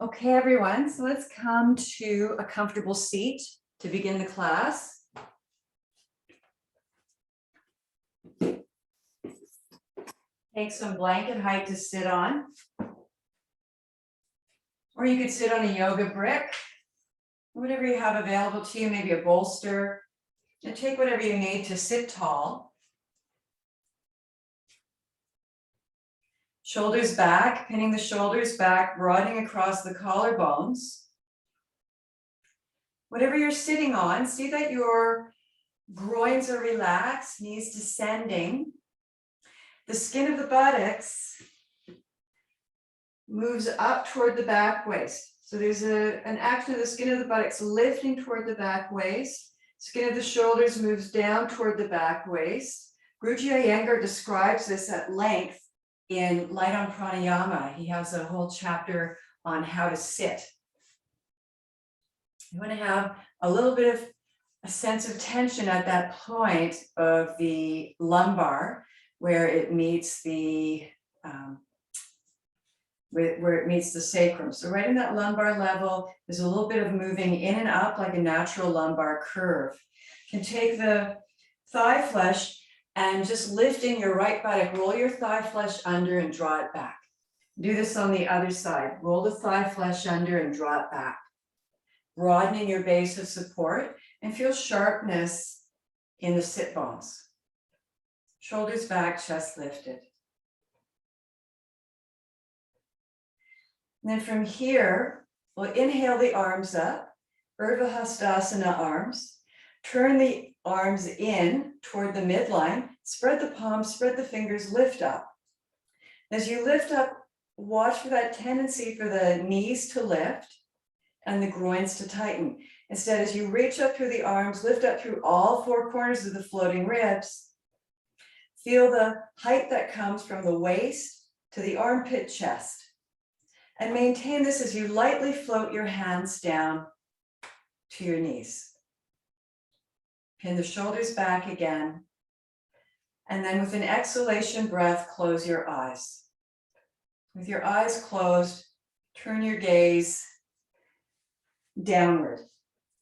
Okay, everyone, so let's come to a comfortable seat to begin the class. Take some blanket height to sit on. Or you could sit on a yoga brick, whatever you have available to you, maybe a bolster. And take whatever you need to sit tall. Shoulders back, pinning the shoulders back, broadening across the collarbones. Whatever you're sitting on, see that your groins are relaxed, knees descending. The skin of the buttocks moves up toward the back waist. So there's an action of the skin of the buttocks lifting toward the back waist. Skin of the shoulders moves down toward the back waist. Guruji Iyengar describes this at length in Light on Pranayama. He has a whole chapter on how to sit. You want to have a little bit of a sense of tension at that point of the lumbar where it meets the where it meets the sacrum. So right in that lumbar level, there's a little bit of moving in and up like a natural lumbar curve. You can take the thigh flesh and just lifting your right buttock, roll your thigh flesh under and draw it back. Do this on the other side. Roll the thigh flesh under and draw it back. Broadening your base of support and feel sharpness in the sit bones. Shoulders back, chest lifted. And then from here, we'll inhale the arms up, Urdhva Hastasana arms. Turn the arms in toward the midline, spread the palms, spread the fingers, lift up. As you lift up, watch for that tendency for the knees to lift and the groins to tighten. Instead, as you reach up through the arms, lift up through all four corners of the floating ribs, feel the height that comes from the waist to the armpit chest. And maintain this as you lightly float your hands down to your knees. Pin the shoulders back again. And then with an exhalation breath, close your eyes. With your eyes closed, turn your gaze downward.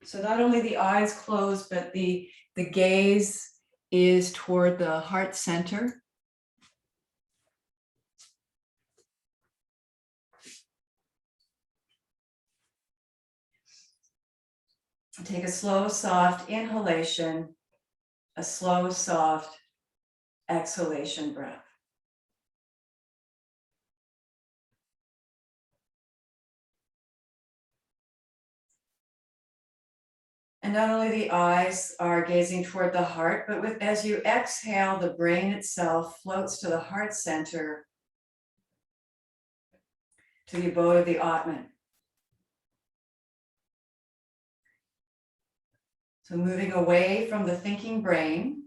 So not only the eyes closed, but the gaze is toward the heart center. Take a slow, soft inhalation, a slow, soft exhalation breath. And not only the eyes are gazing toward the heart, but as you exhale, the brain itself floats to the heart center, to the abode of the Atman. So moving away from the thinking brain.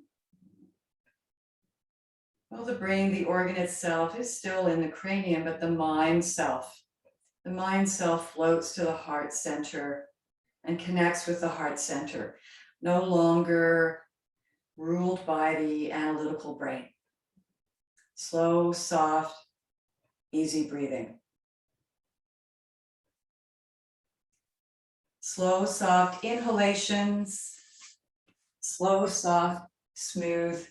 Well, the brain, the organ itself, is still in the cranium, but the mind self floats to the heart center and connects with the heart center, no longer ruled by the analytical brain. Slow, soft, easy breathing. Slow, soft inhalations, slow, soft, smooth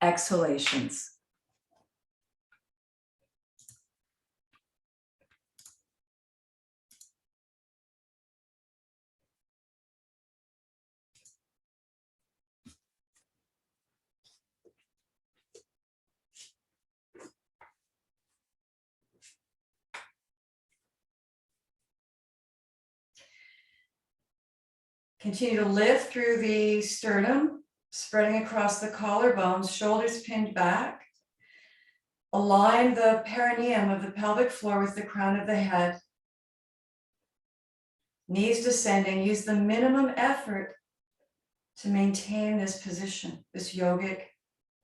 exhalations. Continue to lift through the sternum, spreading across the collarbones, shoulders pinned back. Align the perineum of the pelvic floor with the crown of the head. Knees descending. Use the minimum effort to maintain this position, this yogic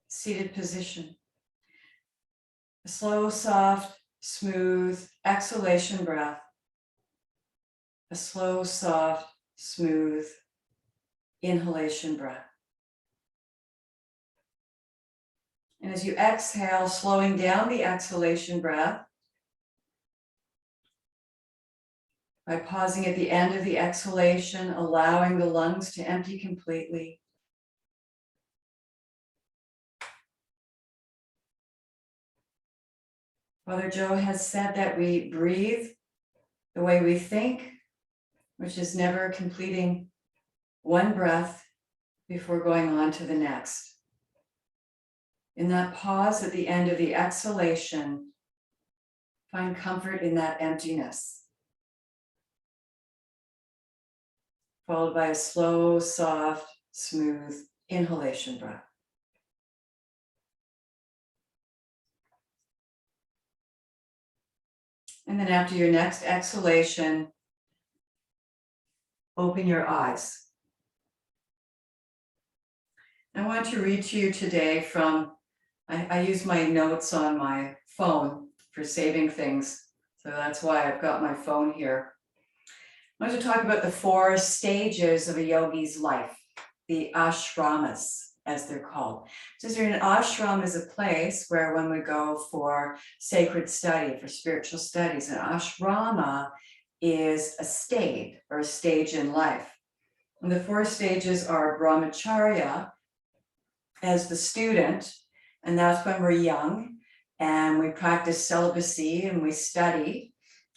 seated position. A slow, soft, smooth exhalation breath. A slow, soft, smooth inhalation breath. And as you exhale, slowing down the exhalation breath, By pausing at the end of the exhalation, allowing the lungs to empty completely. Father Joe has said that we breathe the way we think, which is never completing one breath before going on to the next. In that pause at the end of the exhalation, find comfort in that emptiness, followed by a slow, soft, smooth inhalation breath. And then after your next exhalation, open your eyes. I want to read to you today from, I use my notes on my phone for saving things. So that's why I've got my phone here. I want to talk about the 4 stages of a yogi's life, the ashramas, as they're called. So an ashram is a place where when we go for sacred study, for spiritual studies, an ashrama is a state or a stage in life. And the 4 stages are brahmacharya as the student, and that's when we're young and we practice celibacy and we study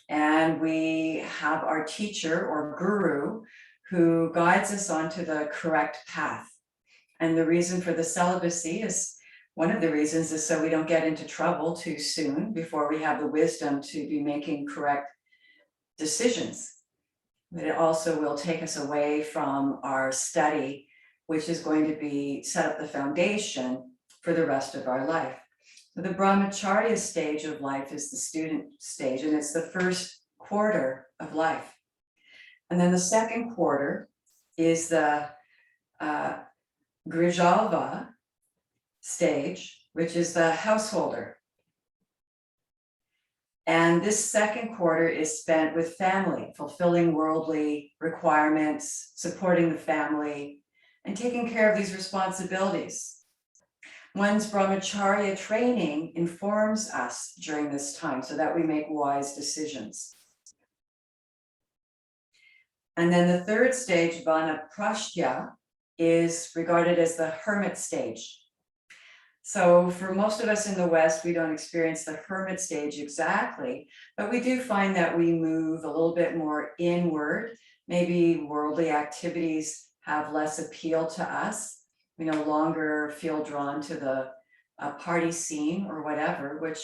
and we have our teacher or guru who guides us onto the correct path. And the reason for the celibacy is, one of the reasons is so we don't get into trouble too soon before we have the wisdom to be making correct decisions. But it also will take us away from our study, which is going to be set up the foundation for the rest of our life. So the brahmacharya stage of life is the student stage, and it's the first quarter of life. And then the second quarter is the Grijalva stage, which is the householder. And this second quarter is spent with family, fulfilling worldly requirements, supporting the family, and taking care of these responsibilities. One's brahmacharya training informs us during this time so that we make wise decisions. And then the third stage, vanaprastya, is regarded as the hermit stage. So for most of us in the West, we don't experience the hermit stage exactly, but we do find that we move a little bit more inward. Maybe worldly activities have less appeal to us. We no longer feel drawn to the party scene or whatever, which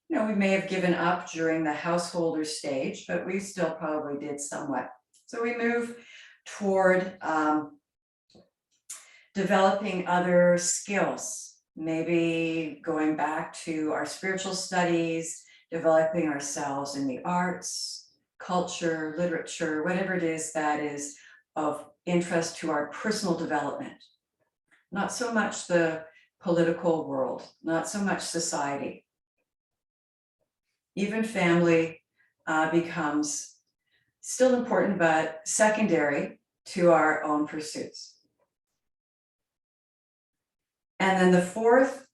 we may have given up during the householder stage, but we still probably did somewhat. So we move toward developing other skills, maybe going back to our spiritual studies, developing ourselves in the arts, culture, literature, whatever it is that is of interest to our personal development. Not so much the political world, not so much society. Even family becomes still important, but secondary to our own pursuits. And then the fourth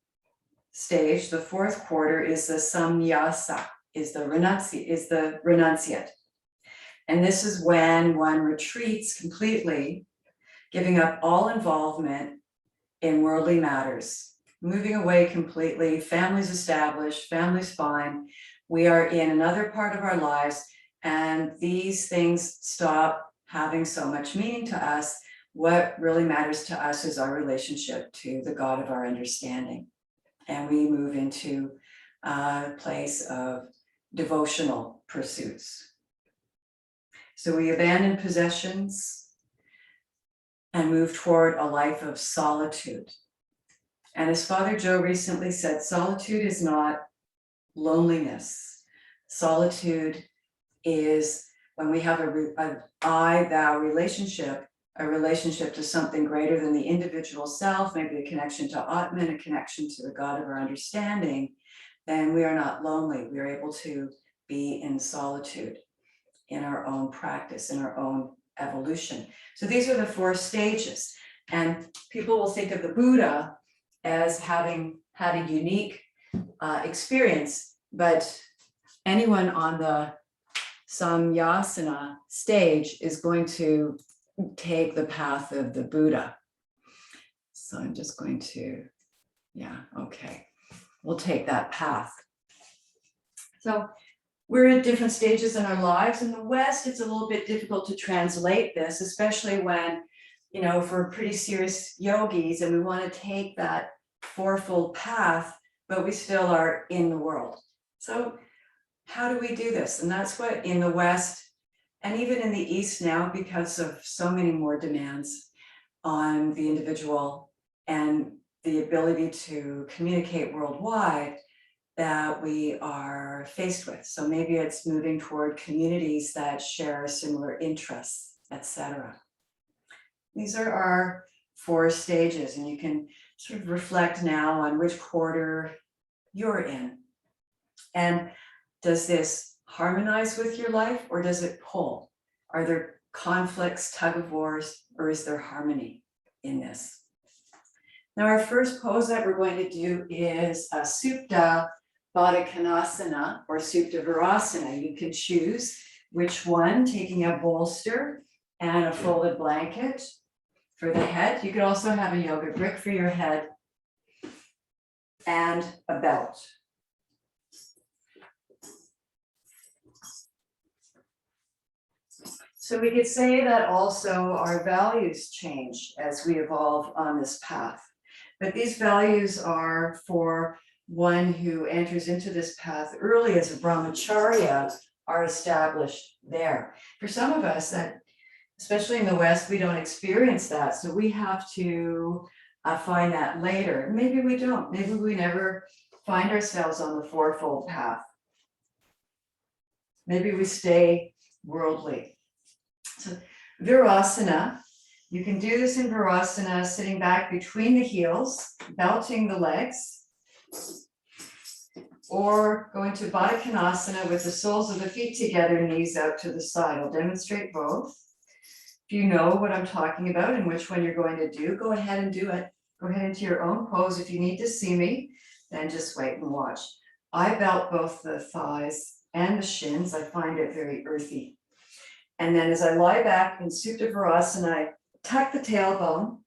stage, the fourth quarter, is the samyasa, is the renunciate. And this is when one retreats completely, giving up all involvement in worldly matters, moving away completely, family's established, family's fine. We are in another part of our lives, and these things stop having so much meaning to us. What really matters to us is our relationship to the God of our understanding. And we move into a place of devotional pursuits. So we abandon possessions and move toward a life of solitude. And as Father Joe recently said, solitude is not loneliness. Solitude is when we have an I-thou relationship, a relationship to something greater than the individual self, maybe a connection to Atman, a connection to the God of our understanding, then we are not lonely. We are able to be in solitude in our own practice, in our own evolution. So these are the 4 stages. And people will think of the Buddha as having had a unique experience, but anyone on the samyasana stage is going to take the path of the Buddha. So I'm just going to, okay. We'll take that path. So we're at different stages in our lives. In the West, it's a little bit difficult to translate this, especially when, if we're pretty serious yogis and we want to take that fourfold path, but we still are in the world. So how do we do this? And that's what in the West, and even in the East now, because of so many more demands on the individual and the ability to communicate worldwide, that we are faced with. So maybe it's moving toward communities that share similar interests, etc. These are our 4 stages, and you can sort of reflect now on which quarter you're in. And does this harmonize with your life, or does it pull? Are there conflicts, tug of wars, or is there harmony in this? Now, our first pose that we're going to do is a Supta Baddha Konasana or Supta Virasana. You can choose which one, taking a bolster and a folded blanket for the head. You could also have a yoga brick for your head and a belt. So we could say that also our values change as we evolve on this path. But these values are for one who enters into this path early as a brahmacharya, are established there. For some of us, that, especially in the West, we don't experience that. So we have to find that later. Maybe we don't. Maybe we never find ourselves on the fourfold path. Maybe we stay worldly. So Virasana, you can do this in Virasana, sitting back between the heels, belting the legs, or going to Baddha Konasana with the soles of the feet together, knees out to the side. I'll demonstrate both. If you know what I'm talking about and which one you're going to do, go ahead and do it. Go ahead into your own pose. If you need to see me, then just wait and watch. I belt both the thighs and the shins. I find it very earthy. And then as I lie back in Supta Virasana, I tuck the tailbone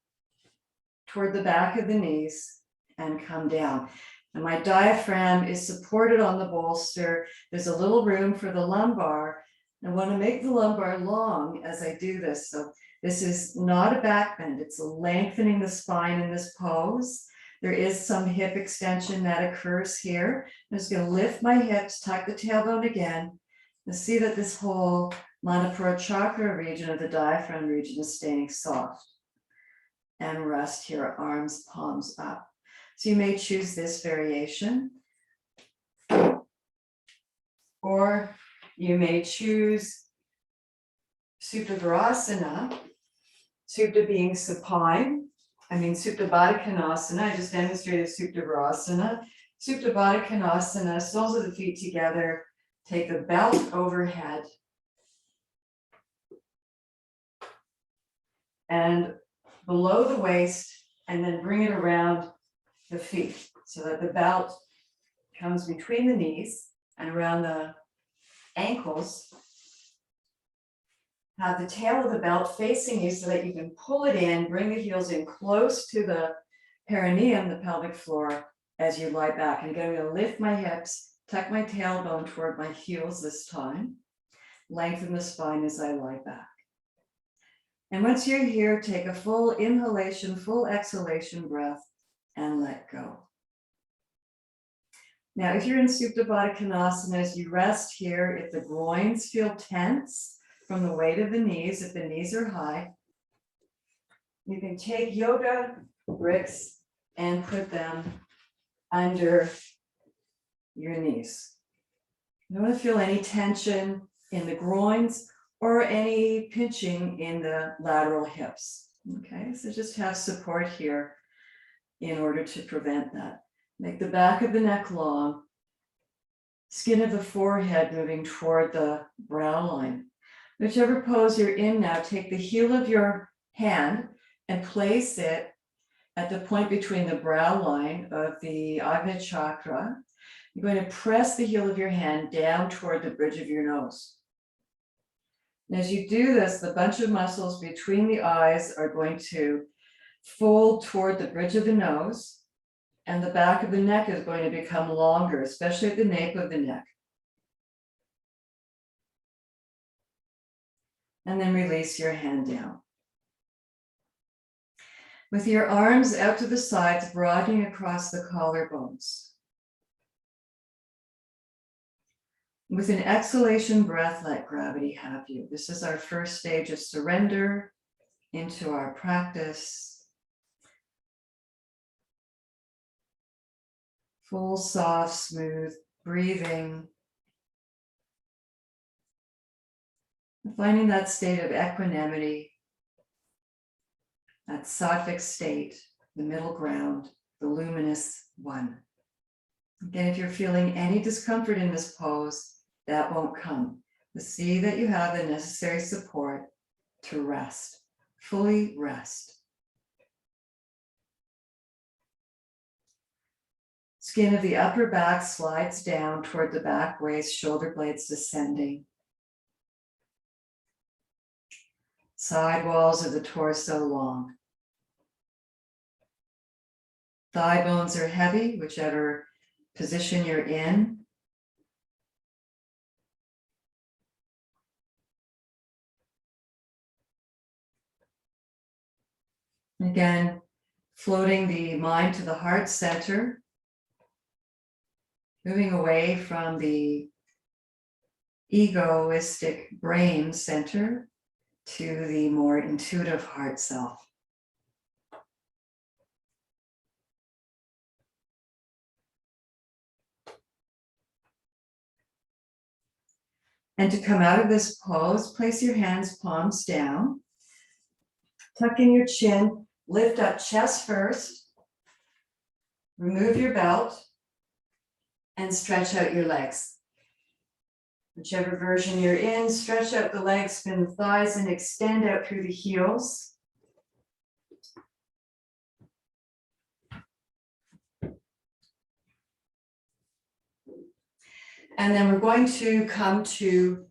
toward the back of the knees and come down. And my diaphragm is supported on the bolster. There's a little room for the lumbar. I want to make the lumbar long as I do this. So this is not a back bend. It's a lengthening the spine in this pose. There is some hip extension that occurs here. I'm just going to lift my hips, tuck the tailbone again, and see that this whole Manipura chakra region of the diaphragm region is staying soft. And rest here, arms, palms up. So you may choose this variation, or you may choose Supta Virasana, Supta being supine. Supta Baddha Konasana. I just demonstrated Supta Virasana. Supta Baddha Konasana, soles of the feet together, take the belt overhead, and below the waist, and then bring it around the feet so that the belt comes between the knees and around the ankles. Have the tail of the belt facing you so that you can pull it in, bring the heels in close to the perineum, the pelvic floor, as you lie back. And again, I'm going to lift my hips, tuck my tailbone toward my heels this time, lengthen the spine as I lie back. And once you're here, take a full inhalation, full exhalation breath, and let go. Now, if you're in Supta Baddha Konasana, as you rest here, if the groins feel tense from the weight of the knees, if the knees are high, you can take yoga bricks and put them under your knees. You don't want to feel any tension in the groins or any pinching in the lateral hips. Okay, so just have support here in order to prevent that. Make the back of the neck long, skin of the forehead moving toward the brow line. Whichever pose you're in now, take the heel of your hand and place it at the point between the brow line of the Ajna chakra. You're going to press the heel of your hand down toward the bridge of your nose. And as you do this, the bunch of muscles between the eyes are going to fold toward the bridge of the nose, and the back of the neck is going to become longer, especially at the nape of the neck. And then release your hand down. With your arms out to the sides, broadening across the collarbones. With an exhalation breath, let gravity have you. This is our first stage of surrender into our practice. Full, soft, smooth breathing. Finding that state of equanimity, that sattvic state, the middle ground, the luminous one. Again, if you're feeling any discomfort in this pose, that won't come. But see that you have the necessary support to rest, fully rest. Skin of the upper back slides down toward the back waist, shoulder blades descending. Side walls of the torso long. Thigh bones are heavy, whichever position you're in. Again, floating the mind to the heart center, moving away from the egoistic brain center to the more intuitive heart self. And to come out of this pose, place your hands palms down, tuck in your chin, lift up chest first, remove your belt, and stretch out your legs. Whichever version you're in, stretch out the legs, spin the thighs, and extend out through the heels. And then we're going to come to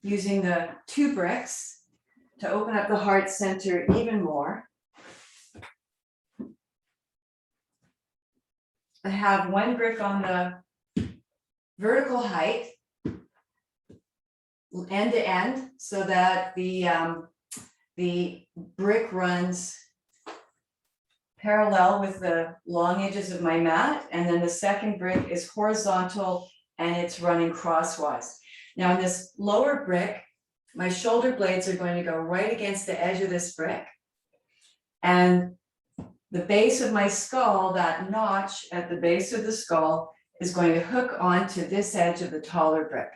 using the 2 bricks to open up the heart center even more. I have 1 brick on the vertical height, end to end, so that the brick runs parallel with the long edges of my mat, and then the second brick is horizontal and it's running crosswise. Now in this lower brick, my shoulder blades are going to go right against the edge of this brick, and the base of my skull, that notch at the base of the skull, is going to hook onto this edge of the taller brick.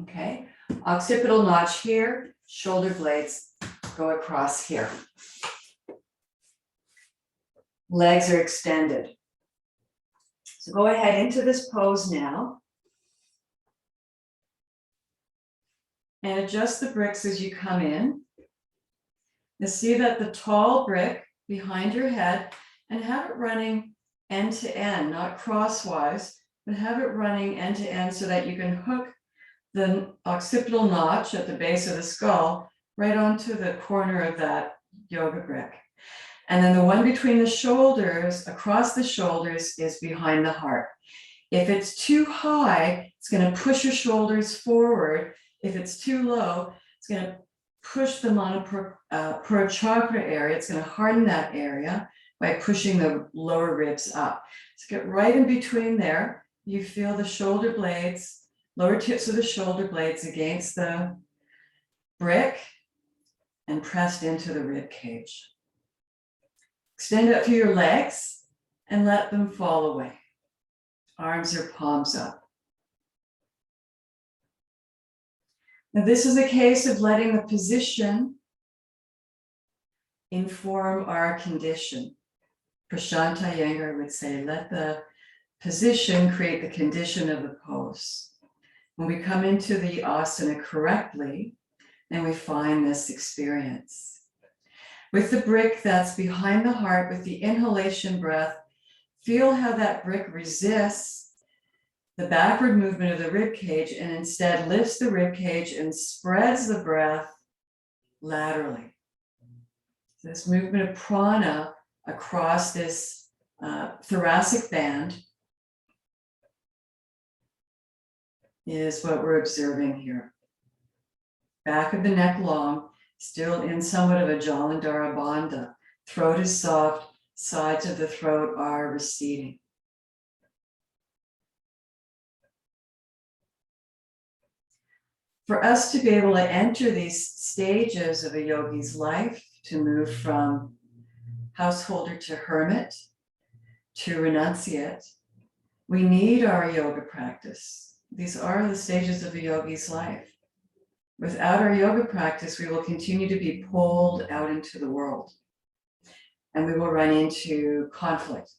Okay, occipital notch here, shoulder blades go across here. Legs are extended. So go ahead into this pose now. And adjust the bricks as you come in. Now see that the tall brick behind your head, and have it running end to end, not crosswise, but have it running end to end so that you can hook the occipital notch at the base of the skull right onto the corner of that yoga brick. And then the one between the shoulders, across the shoulders, is behind the heart. If it's too high, it's going to push your shoulders forward. If it's too low, it's going to push the Manipura chakra area. It's going to harden that area by pushing the lower ribs up. So get right in between there. You feel the shoulder blades, lower tips of the shoulder blades against the brick and pressed into the rib cage. Extend out through your legs and let them fall away. Arms or palms up. Now this is a case of letting the position inform our condition. Prashanta Iyengar would say, let the position create the condition of the pose. When we come into the asana correctly, then we find this experience. With the brick that's behind the heart, with the inhalation breath, feel how that brick resists the backward movement of the rib cage and instead lifts the rib cage and spreads the breath laterally. This movement of prana across this thoracic band is what we're observing here. Back of the neck long, still in somewhat of a Jalandhara bandha. Throat is soft, sides of the throat are receding. For us to be able to enter these stages of a yogi's life, to move from householder to hermit to renunciate, we need our yoga practice. These are the stages of a yogi's life. Without our yoga practice, we will continue to be pulled out into the world. And we will run into conflict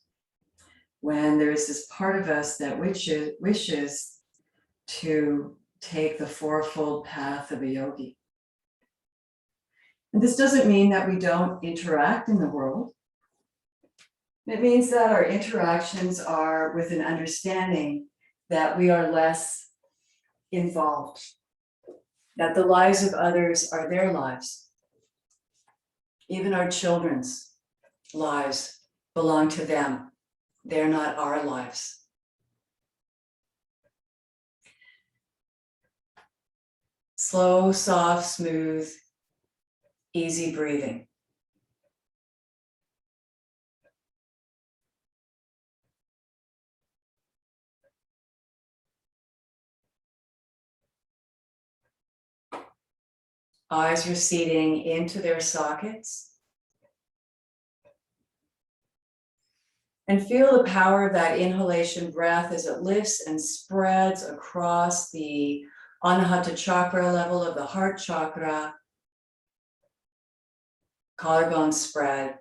when there is this part of us that wishes to take the fourfold path of a yogi. And this doesn't mean that we don't interact in the world. It means that our interactions are with an understanding that we are less involved, that the lives of others are their lives. Even our children's lives belong to them. They're not our lives. Slow, soft, smooth, easy breathing. Eyes receding into their sockets. And feel the power of that inhalation breath as it lifts and spreads across the Anahata chakra level of the heart chakra. Collarbone spread.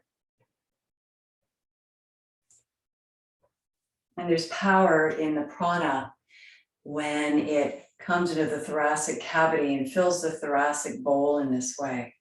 And there's power in the prana when it comes into the thoracic cavity and fills the thoracic bowl in this way.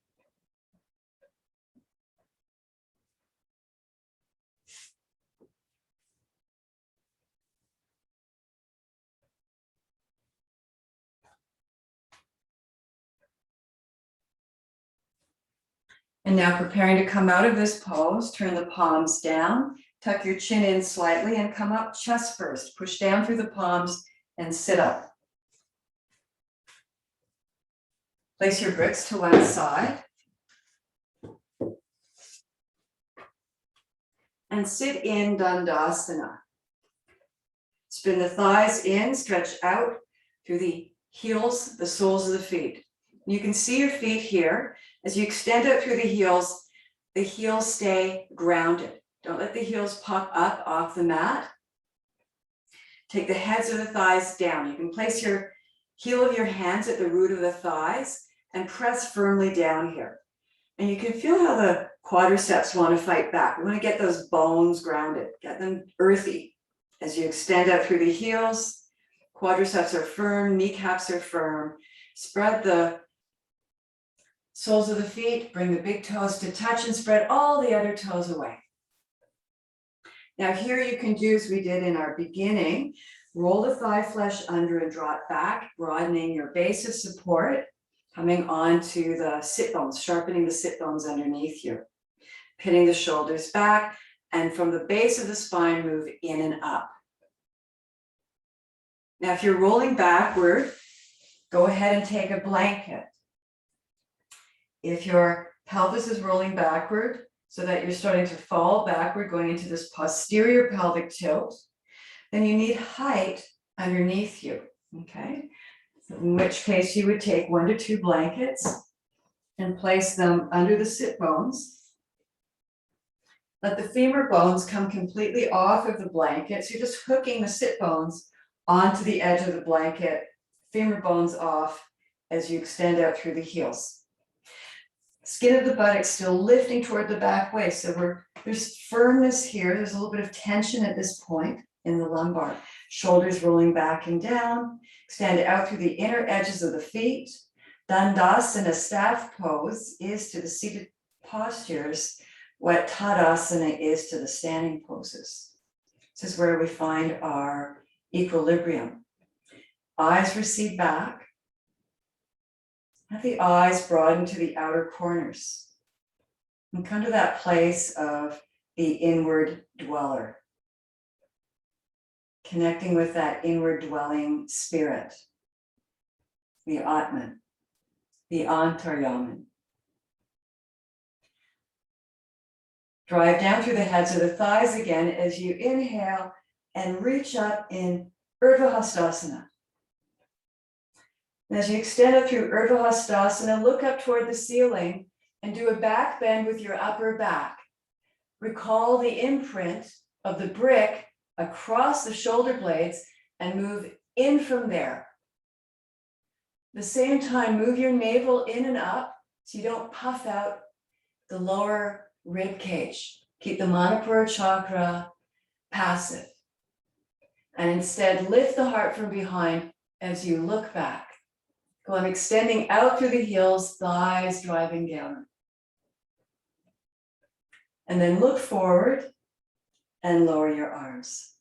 And now preparing to come out of this pose, turn the palms down, tuck your chin in slightly and come up chest first. Push down through the palms and sit up. Place your bricks to one side. And sit in Dandasana. Spin the thighs in, stretch out through the heels, the soles of the feet. You can see your feet here. As you extend out through the heels stay grounded. Don't let the heels pop up off the mat. Take the heads of the thighs down. You can place your heel of your hands at the root of the thighs and press firmly down here. And you can feel how the quadriceps want to fight back. We want to get those bones grounded, get them earthy. As you extend out through the heels, quadriceps are firm, kneecaps are firm. Spread the soles of the feet, bring the big toes to touch and spread all the other toes away. Now here you can do as we did in our beginning, roll the thigh flesh under and draw it back, broadening your base of support, coming onto the sit bones, sharpening the sit bones underneath you, pinning the shoulders back, and from the base of the spine, move in and up. Now if you're rolling backward, go ahead and take a blanket. If your pelvis is rolling backward so that you're starting to fall backward, going into this posterior pelvic tilt, then you need height underneath you, okay? So in which case you would take 1 to 2 blankets and place them under the sit bones. Let the femur bones come completely off of the blanket. So you're just hooking the sit bones onto the edge of the blanket, femur bones off as you extend out through the heels. Skin of the buttocks still lifting toward the back waist. So there's firmness here. There's a little bit of tension at this point in the lumbar. Shoulders rolling back and down. Extend out through the inner edges of the feet. Dandasana staff pose is to the seated postures what Tadasana is to the standing poses. This is where we find our equilibrium. Eyes recede back. Have the eyes broaden to the outer corners. And come to that place of the inward dweller. Connecting with that inward dwelling spirit. The Atman, the Antaryaman. Drive down through the heads of the thighs again as you inhale and reach up in Urdhva Hastasana. And as you extend up through Urdhva Hastasana, look up toward the ceiling and do a back bend with your upper back. Recall the imprint of the brick across the shoulder blades and move in from there. At the same time, move your navel in and up so you don't puff out the lower rib cage. Keep the Manipura chakra passive. And instead lift the heart from behind as you look back. Go on extending out through the heels, thighs driving down. And then look forward and lower your arms.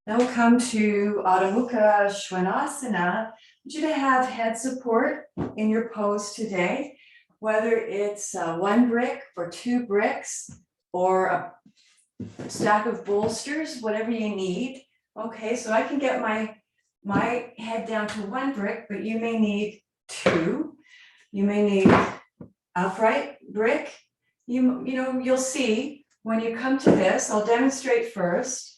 Now we'll come to Adho Mukha Svanasana. I want you to have head support in your pose today, whether it's one brick or two bricks or a stack of bolsters, whatever you need. Okay, so I can get my head down to one brick, but you may need two. You may need upright brick. You'll see when you come to this. I'll demonstrate first.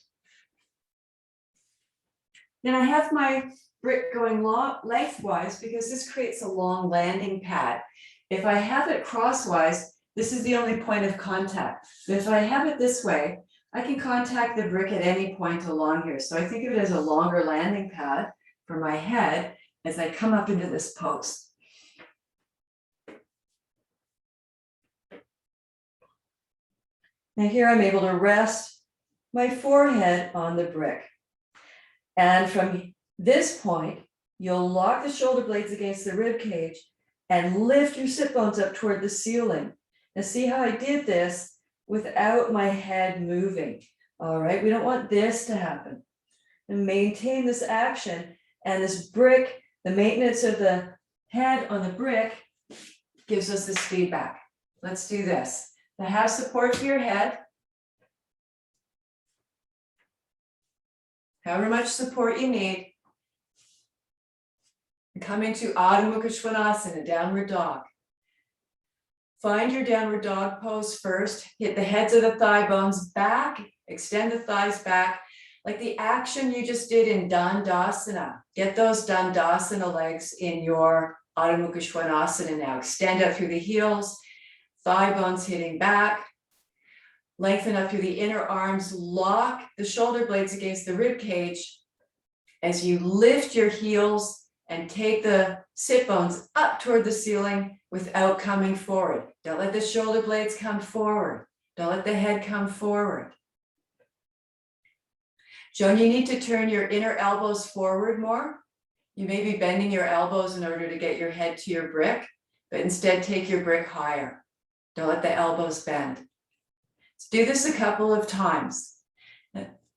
Then I have my brick going lengthwise because this creates a long landing pad. If I have it crosswise, this is the only point of contact. But if I have it this way, I can contact the brick at any point along here. So I think of it as a longer landing pad for my head as I come up into this pose. Now here I'm able to rest my forehead on the brick. And from this point, you'll lock the shoulder blades against the rib cage and lift your sit bones up toward the ceiling. Now see how I did this without my head moving. All right, we don't want this to happen. And maintain this action, and this brick, the maintenance of the head on the brick gives us this feedback. Let's do this. Now have support for your head. However much support you need. And come into Adho Mukha Svanasana, downward dog. Find your downward dog pose first. Hit the heads of the thigh bones back. Extend the thighs back. Like the action you just did in Dandasana. Get those Dandasana legs in your Adho Mukha Svanasana now. Extend out through the heels. Thigh bones hitting back. Lengthen up through the inner arms. Lock the shoulder blades against the rib cage as you lift your heels and take the sit bones up toward the ceiling without coming forward. Don't let the shoulder blades come forward. Don't let the head come forward. Joan, you need to turn your inner elbows forward more. You may be bending your elbows in order to get your head to your brick, but instead take your brick higher. Don't let the elbows bend. Let's do this a couple of times.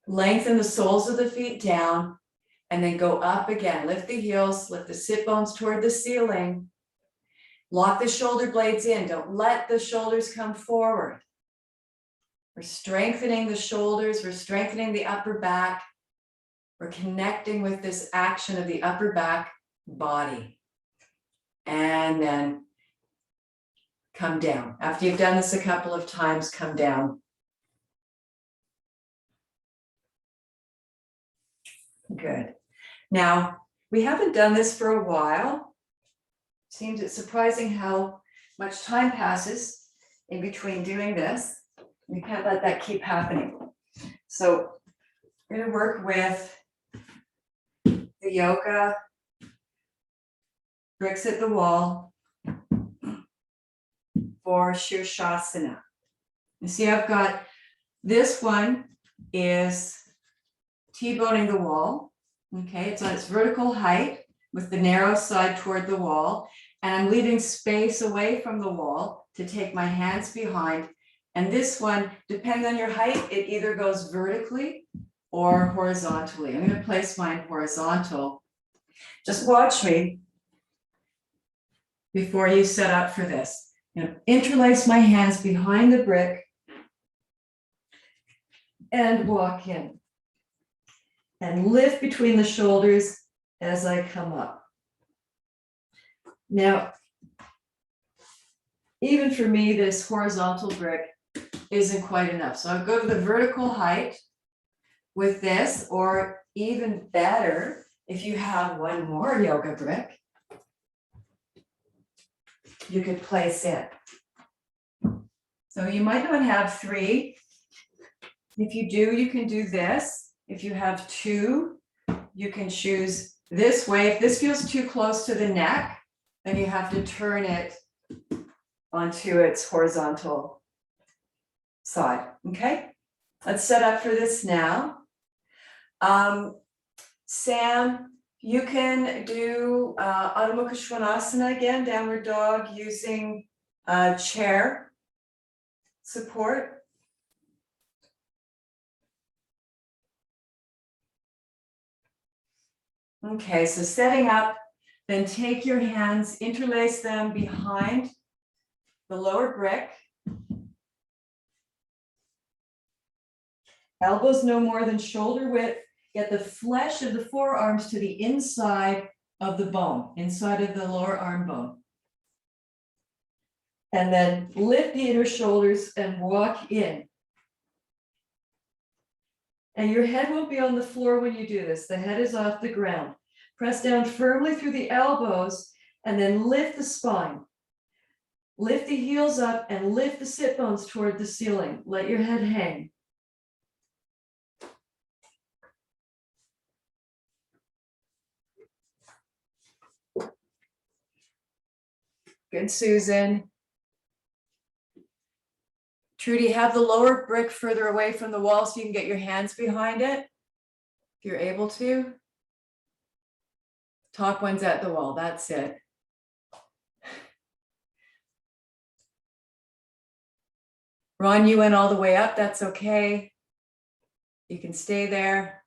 Lengthen the soles of the feet down and then go up again. Lift the heels, lift the sit bones toward the ceiling. Lock the shoulder blades in. Don't let the shoulders come forward. We're strengthening the shoulders. We're strengthening the upper back. We're connecting with this action of the upper back body. And then come down. After you've done this a couple of times, come down. Good. Now, we haven't done this for a while. Seems it's surprising how much time passes in between doing this. We can't let that keep happening. So we're going to work with the yoga, bricks at the wall for Shavasana. You see, I've got this one is T-boning the wall. Okay, it's on its vertical height with the narrow side toward the wall. And I'm leaving space away from the wall to take my hands behind And this one, depending on your height, it either goes vertically or horizontally. I'm going to place mine horizontal. Just watch me before you set up for this. Interlace my hands behind the brick and walk in. And lift between the shoulders as I come up. Now, even for me, this horizontal brick isn't quite enough. So I'll go to the vertical height with this, or even better, if you have one more yoga brick, you could place it. So you might not have 3. If you do, you can do this. If you have 2, you can choose this way. If this feels too close to the neck, then you have to turn it onto its horizontal side. Okay, let's set up for this now. Sam, you can do Adho Mukha Svanasana again, downward dog, using chair support. Okay, so setting up, then take your hands, interlace them behind the lower brick. Elbows no more than shoulder width. Get the flesh of the forearms to the inside of the bone, inside of the lower arm bone. And then lift the inner shoulders and walk in. And your head won't be on the floor when you do this. The head is off the ground. Press down firmly through the elbows and then lift the spine. Lift the heels up and lift the sit bones toward the ceiling. Let your head hang. Good, Susan. Trudy, have the lower brick further away from the wall so you can get your hands behind it, if you're able to. Top one's at the wall, that's it. Ron, you went all the way up, that's okay. You can stay there.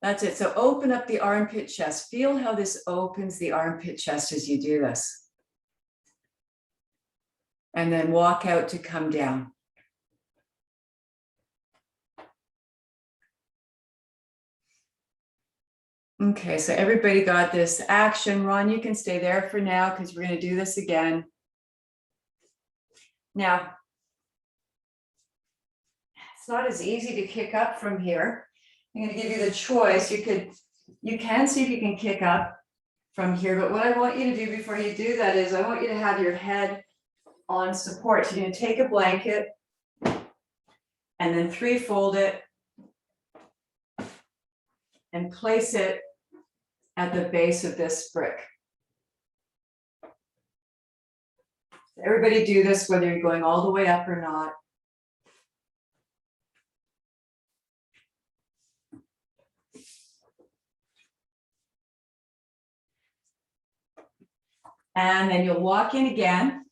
That's it, so open up the armpit chest. Feel how this opens the armpit chest as you do this. And then walk out to come down. Okay, so everybody got this action. Ron, you can stay there for now because we're going to do this again. Now, it's not as easy to kick up from here. I'm going to give you the choice. You can see if you can kick up from here, but what I want you to do before you do that is I want you to have your head on support. So you're going to take a blanket and then 3-fold it and place it at the base of this brick. Everybody do this, whether you're going all the way up or not. And then you'll walk in again.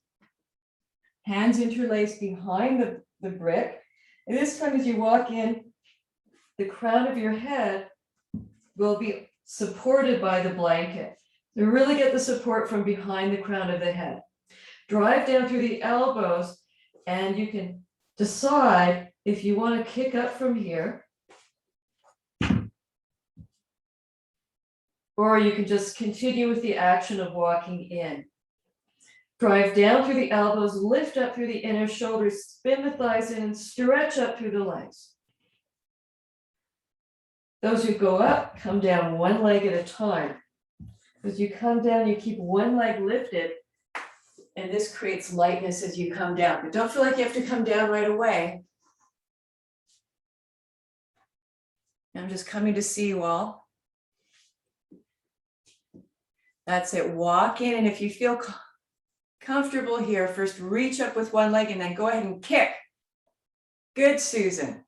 Hands interlaced behind the brick. And this time as you walk in, the crown of your head will be supported by the blanket. So really get the support from behind the crown of the head. Drive down through the elbows and you can decide if you want to kick up from here or you can just continue with the action of walking in. Drive down through the elbows, lift up through the inner shoulders, spin the thighs in and stretch up through the legs. Those who go up, come down one leg at a time. As you come down, you keep one leg lifted, and this creates lightness as you come down. But don't feel like you have to come down right away. I'm just coming to see you all. That's it, walk in, and if you feel comfortable here, first reach up with one leg and then go ahead and kick. Good, Susan.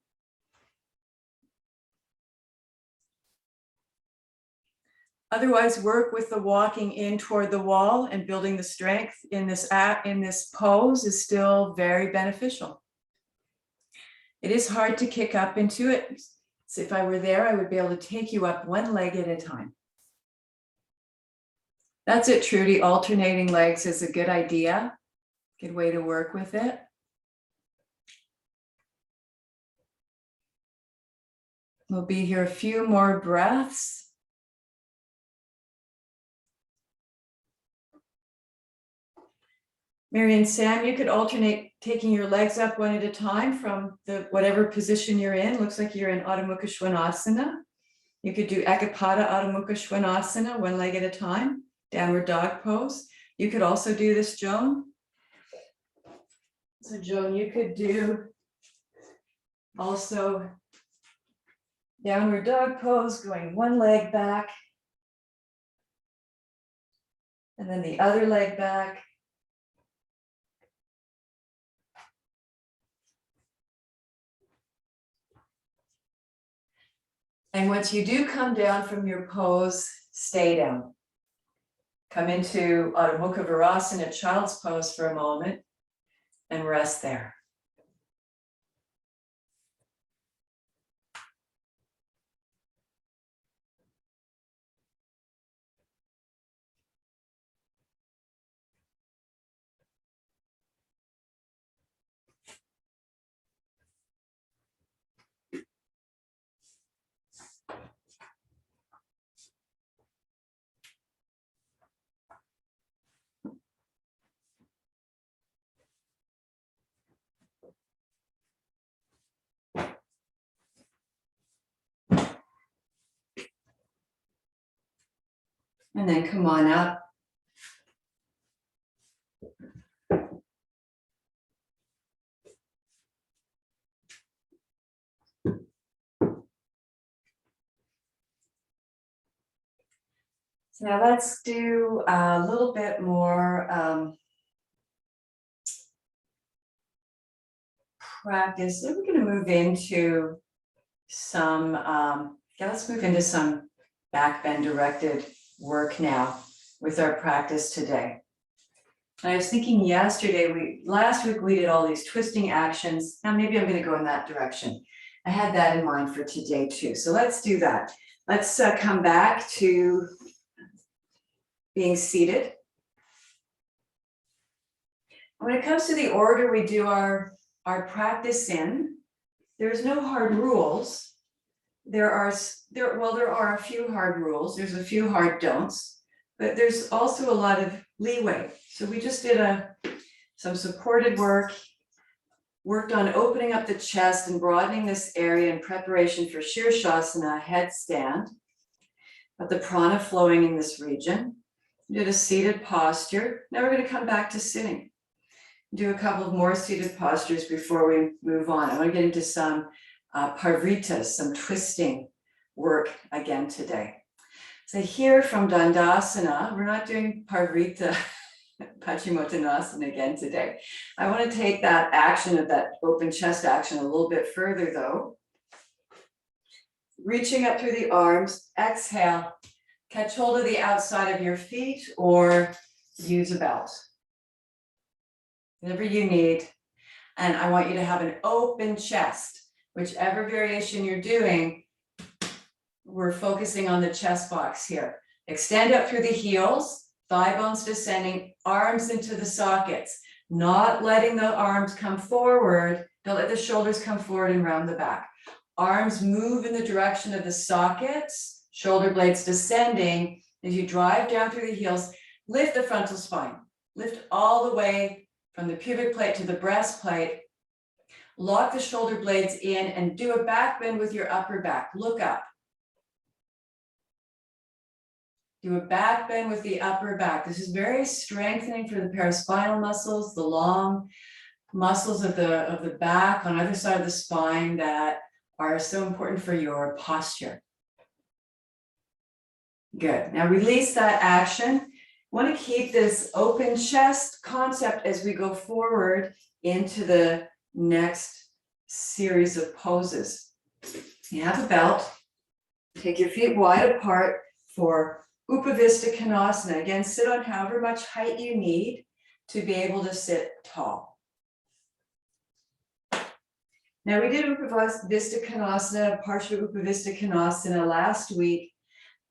Otherwise, work with the walking in toward the wall and building the strength in this pose is still very beneficial. It is hard to kick up into it. So if I were there, I would be able to take you up one leg at a time. That's it, Trudy. Alternating legs is a good idea. Good way to work with it. We'll be here a few more breaths. Mary and Sam, you could alternate taking your legs up one at a time from the whatever position you're in. Looks like you're in Adho Mukha Svanasana. You could do Ekapada Adho Mukha Svanasana, one leg at a time, downward dog pose. You could also do this, Joan. So Joan, you could do also downward dog pose, going one leg back, and then the other leg back. And once you do come down from your pose, stay down. Come into Adho Mukha Virasana, child's pose for a moment, and rest there. And then come on up. So now let's do a little bit more practice. So we're going to move into some, let's move into some back bend directed work now with our practice today. And I was thinking yesterday, last week we did all these twisting actions. Now maybe I'm going to go in that direction. I had that in mind for today too. So let's do that. Let's come back to being seated. When it comes to the order we do our practice in, there's no hard rules. There are a few hard rules. There's a few hard don'ts, but there's also a lot of leeway. So we just did some supported work, worked on opening up the chest and broadening this area in preparation for Shavasana, headstand, but the prana flowing in this region. We did a seated posture. Now we're going to come back to sitting. Do a couple of more seated postures before we move on. I want to get into some Parita, some twisting work again today. So here from Dandasana, we're not doing Parita, Paschimottanasana again today. I want to take that action of that open chest action a little bit further though. Reaching up through the arms, exhale, catch hold of the outside of your feet or use a belt. Whatever you need. And I want you to have an open chest. Whichever variation you're doing, we're focusing on the chest box here. Extend up through the heels, thigh bones descending, arms into the sockets, not letting the arms come forward. Don't let the shoulders come forward and round the back. Arms move in the direction of the sockets, shoulder blades descending. As you drive down through the heels, lift the frontal spine. Lift all the way from the pubic plate to the breastplate. Lock the shoulder blades in and do a back bend with your upper back. Look up. Do a back bend with the upper back. This is very strengthening for the paraspinal muscles, the long muscles of the back on either side of the spine that are so important for your posture. Good. Now release that action. I want to keep this open chest concept as we go forward into the next series of poses. You have a belt. Take your feet wide apart for Upavista Konasana. Again, sit on however much height you need to be able to sit tall. Now we did Upavista Konasana, Parshva Upavista Konasana last week,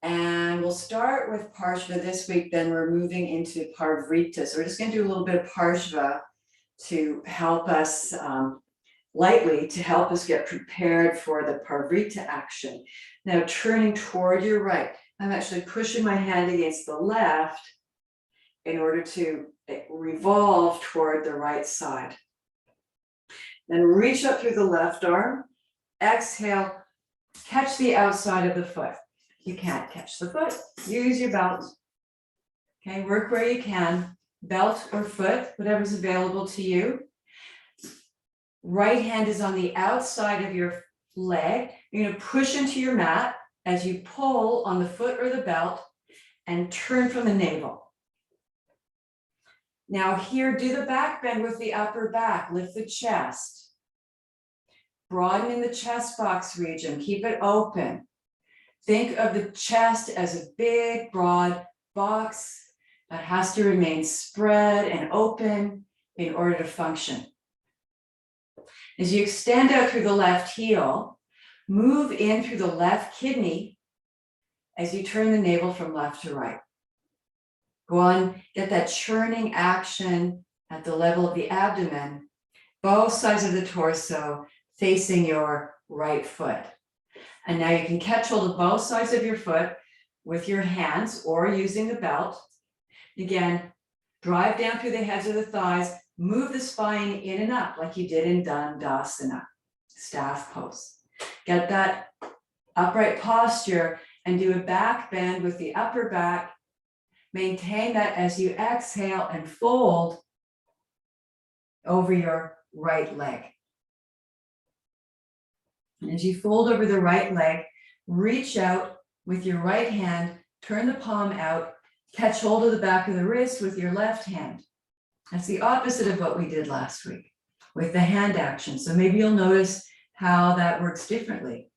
and we'll start with Parshva this week, then we're moving into Parvrita. So we're just going to do a little bit of Parshva to help us lightly, to help us get prepared for the Parvrita action. Now turning toward your right, I'm actually pushing my hand against the left in order to revolve toward the right side. Then reach up through the left arm, exhale, catch the outside of the foot. If you can't catch the foot, use your belt. Okay, work where you can, belt or foot, whatever's available to you. Right hand is on the outside of your leg. You're going to push into your mat as you pull on the foot or the belt and turn from the navel. Now here, do the back bend with the upper back, lift the chest. Broadening the chest box region, keep it open. Think of the chest as a big, broad box that has to remain spread and open in order to function. As you extend out through the left heel, move in through the left kidney as you turn the navel from left to right. Go on, get that churning action at the level of the abdomen, both sides of the torso facing your right foot. And now you can catch hold of both sides of your foot with your hands or using the belt. Again, drive down through the heads of the thighs, move the spine in and up like you did in Dandasana, staff pose. Get that upright posture and do a back bend with the upper back. Maintain that as you exhale and fold over your right leg. And as you fold over the right leg, reach out with your right hand, turn the palm out, catch hold of the back of the wrist with your left hand. That's the opposite of what we did last week with the hand action. So maybe you'll notice how that works differently.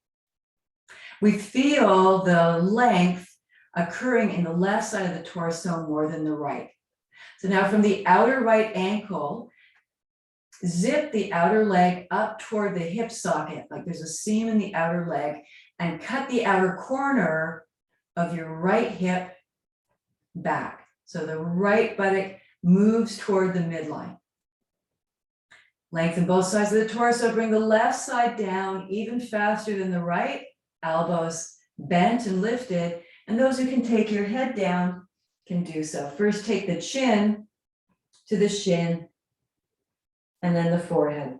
We feel the length occurring in the left side of the torso more than the right. So now from the outer right ankle, zip the outer leg up toward the hip socket, like there's a seam in the outer leg, and cut the outer corner of your right hip back. So the right buttock moves toward the midline. Lengthen both sides of the torso, bring the left side down even faster than the right, elbows bent and lifted. And those who can take your head down can do so. First, take the chin to the shin, and then the forehead.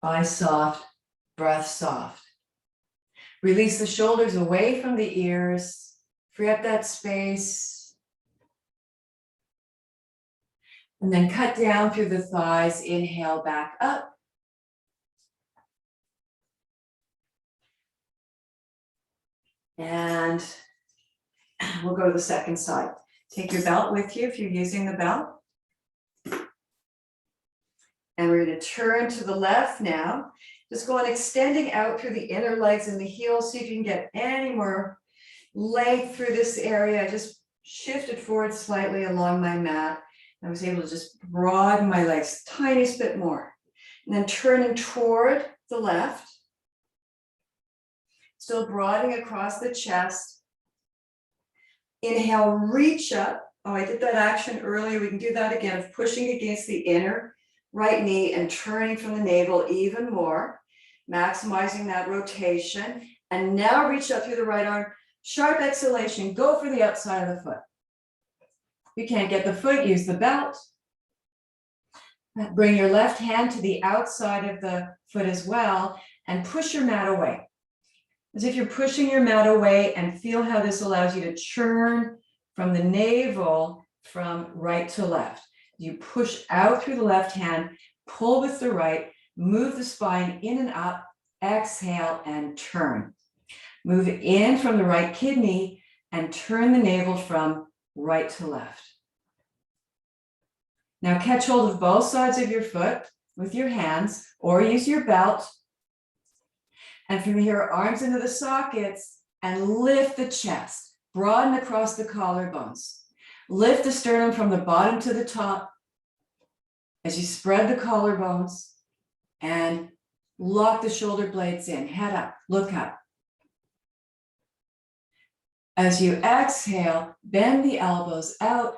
Eyes soft, breath soft. Release the shoulders away from the ears. Free up that space. And then cut down through the thighs. Inhale back up. And we'll go to the second side. Take your belt with you if you're using the belt. And we're going to turn to the left now. Just go on extending out through the inner legs and the heels. See if you can get any more length through this area. I just shifted forward slightly along my mat. I was able to just broaden my legs a tiny bit more. And then turning toward the left. Still broadening across the chest. Inhale, reach up. Oh, I did that action earlier. We can do that again of pushing against the inner right knee and turning from the navel even more, maximizing that rotation. And now reach up through the right arm. Sharp exhalation, go for the outside of the foot. If you can't get the foot, use the belt. Bring your left hand to the outside of the foot as well and push your mat away. As if you're pushing your mat away, and feel how this allows you to churn from the navel from right to left. You push out through the left hand, pull with the right, move the spine in and up, exhale and turn. Move in from the right kidney and turn the navel from right to left. Now catch hold of both sides of your foot with your hands or use your belt. And from here, arms into the sockets and lift the chest, broaden across the collarbones. Lift the sternum from the bottom to the top As you spread the collarbones and lock the shoulder blades in, head up, look up. As you exhale, bend the elbows out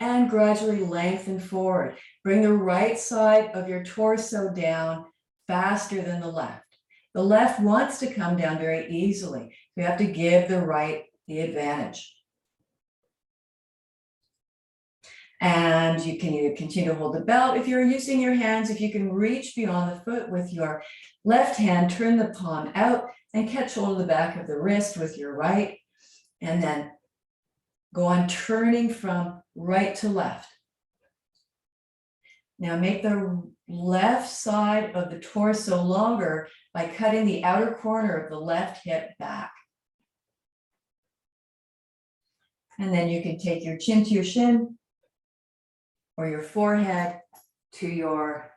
and gradually lengthen forward. Bring the right side of your torso down faster than the left. The left wants to come down very easily. You have to give the right the advantage. And you can either continue to hold the belt. If you're using your hands, if you can reach beyond the foot with your left hand, turn the palm out and catch hold of the back of the wrist with your right. And then go on turning from right to left. Now make the left side of the torso longer by cutting the outer corner of the left hip back. And then you can take your chin to your shin or your forehead to your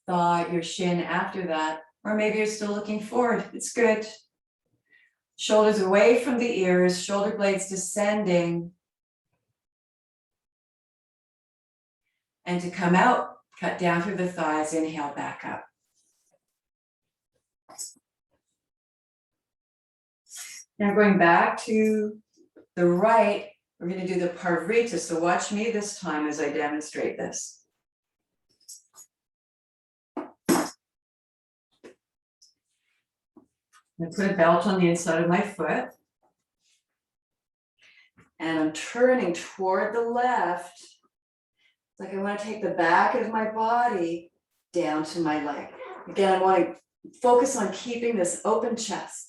thigh, your shin after that, or maybe you're still looking forward. It's good. Shoulders away from the ears, shoulder blades descending. And to come out, cut down through the thighs, inhale back up. Now going back to the right, we're going to do the Parita. So watch me this time as I demonstrate this. I'm going to put a belt on the inside of my foot. And I'm turning toward the left. It's like I want to take the back of my body down to my leg. Again, I want to focus on keeping this open chest.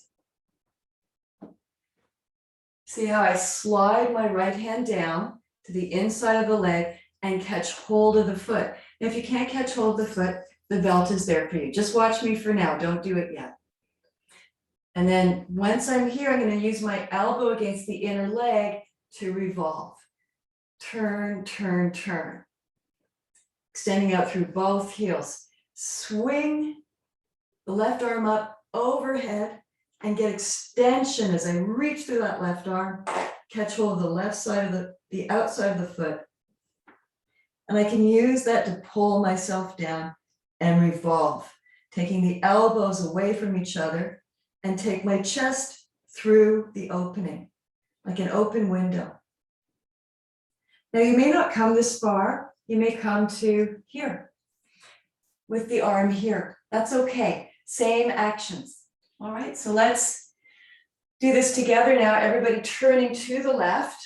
See how I slide my right hand down to the inside of the leg and catch hold of the foot. Now, if you can't catch hold of the foot, the belt is there for you. Just watch me for now. Don't do it yet. And then once I'm here, I'm going to use my elbow against the inner leg to revolve. Turn, turn, turn. Extending out through both heels. Swing the left arm up overhead and get extension as I reach through that left arm, catch hold of the left side of the outside of the foot. And I can use that to pull myself down and revolve, taking the elbows away from each other and take my chest through the opening, like an open window. Now you may not come this far, you may come to here with the arm here. That's okay, same actions. All right, so let's do this together now. Everybody turning to the left,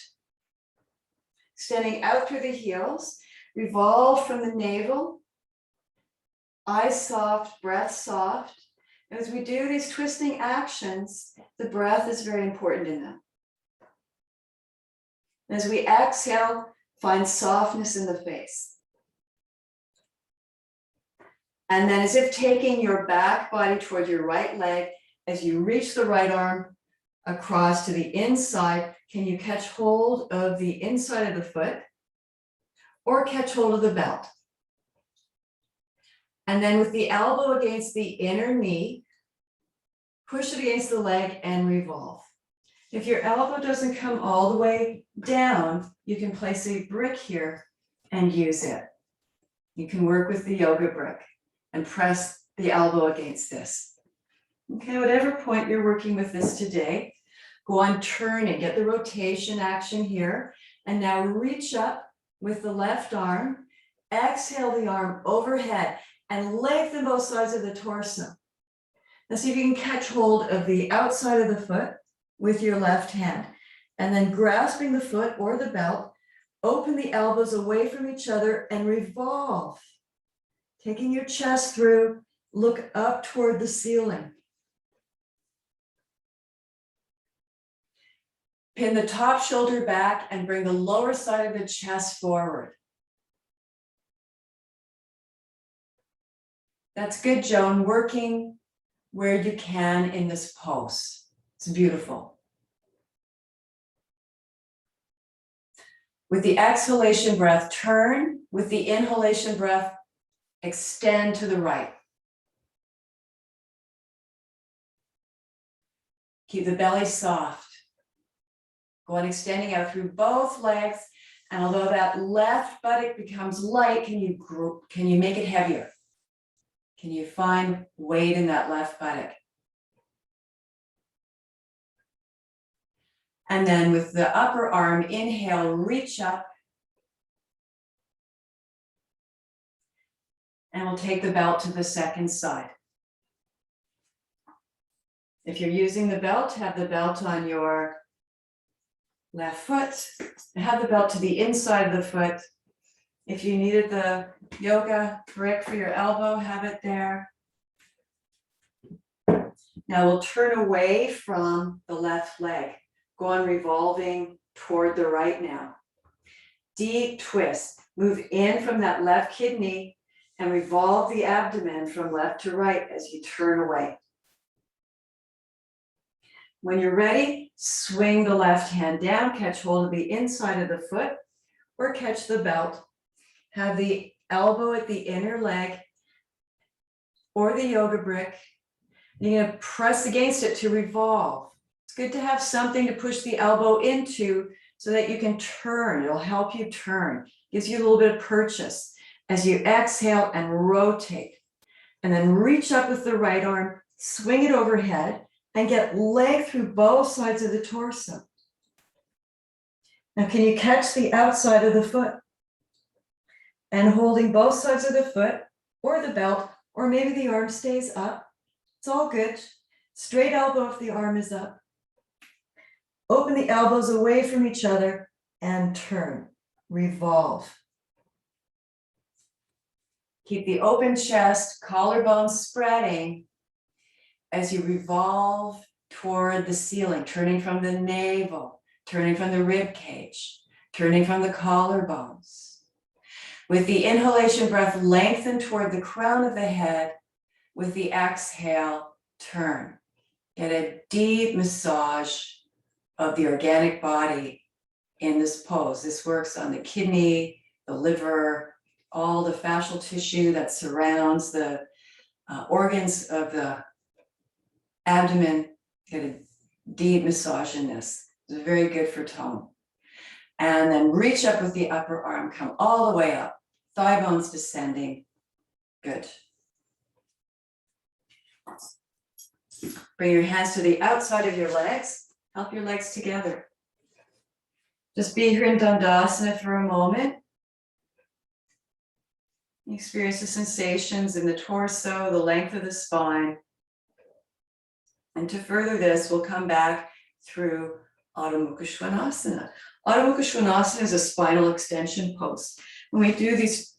extending out through the heels, revolve from the navel, eyes soft, breath soft. As we do these twisting actions, the breath is very important in them. As we exhale, find softness in the face. And then as if taking your back body toward your right leg, as you reach the right arm across to the inside, can you catch hold of the inside of the foot or catch hold of the belt? And then with the elbow against the inner knee, push it against the leg and revolve. If your elbow doesn't come all the way down, you can place a brick here and use it. You can work with the yoga brick and press the elbow against this. Okay, whatever point you're working with this today, go on turning, get the rotation action here. And now reach up with the left arm, exhale the arm overhead and lengthen both sides of the torso. Now see if you can catch hold of the outside of the foot with your left hand. And then grasping the foot or the belt, open the elbows away from each other and revolve. Taking your chest through, look up toward the ceiling. Pin the top shoulder back and bring the lower side of the chest forward. That's good, Joan. Working where you can in this pose. It's beautiful. With the exhalation breath, turn. With the inhalation breath, extend to the right. Keep the belly soft. Go on extending out through both legs. And although that left buttock becomes light, can you make it heavier? Can you find weight in that left buttock? And then with the upper arm, inhale, reach up. And we'll take the belt to the second side. If you're using the belt, have the belt on your left foot. Have the belt to the inside of the foot. If you needed the yoga brick for your elbow, have it there. Now we'll turn away from the left leg. Go on revolving toward the right now. Deep twist. Move in from that left kidney and revolve the abdomen from left to right as you turn away. When you're ready, swing the left hand down, catch hold of the inside of the foot, or catch the belt. Have the elbow at the inner leg or the yoga brick. You're going to press against it to revolve. It's good to have something to push the elbow into so that you can turn. It'll help you turn. Gives you a little bit of purchase as you exhale and rotate. And then reach up with the right arm, swing it overhead, and get leg through both sides of the torso. Now, can you catch the outside of the foot? And holding both sides of the foot or the belt, or maybe the arm stays up. It's all good. Straight elbow if the arm is up. Open the elbows away from each other and turn. Revolve. Keep the open chest, collarbone spreading as you revolve toward the ceiling, turning from the navel, turning from the rib cage, turning from the collarbones. With the inhalation breath, lengthen toward the crown of the head. With the exhale, turn. Get a deep massage of the organic body in this pose. This works on the kidney, the liver, all the fascial tissue that surrounds the organs of the abdomen. Get a deep massage in this. It's very good for tone. And then reach up with the upper arm, come all the way up, thigh bones descending. Good. Bring your hands to the outside of your legs. Help your legs together. Just be here in Dandasana for a moment. Experience the sensations in the torso, the length of the spine. And to further this, we'll come back through Adho Mukha Svanasana. Adho Mukha Svanasana is a spinal extension pose. When we do these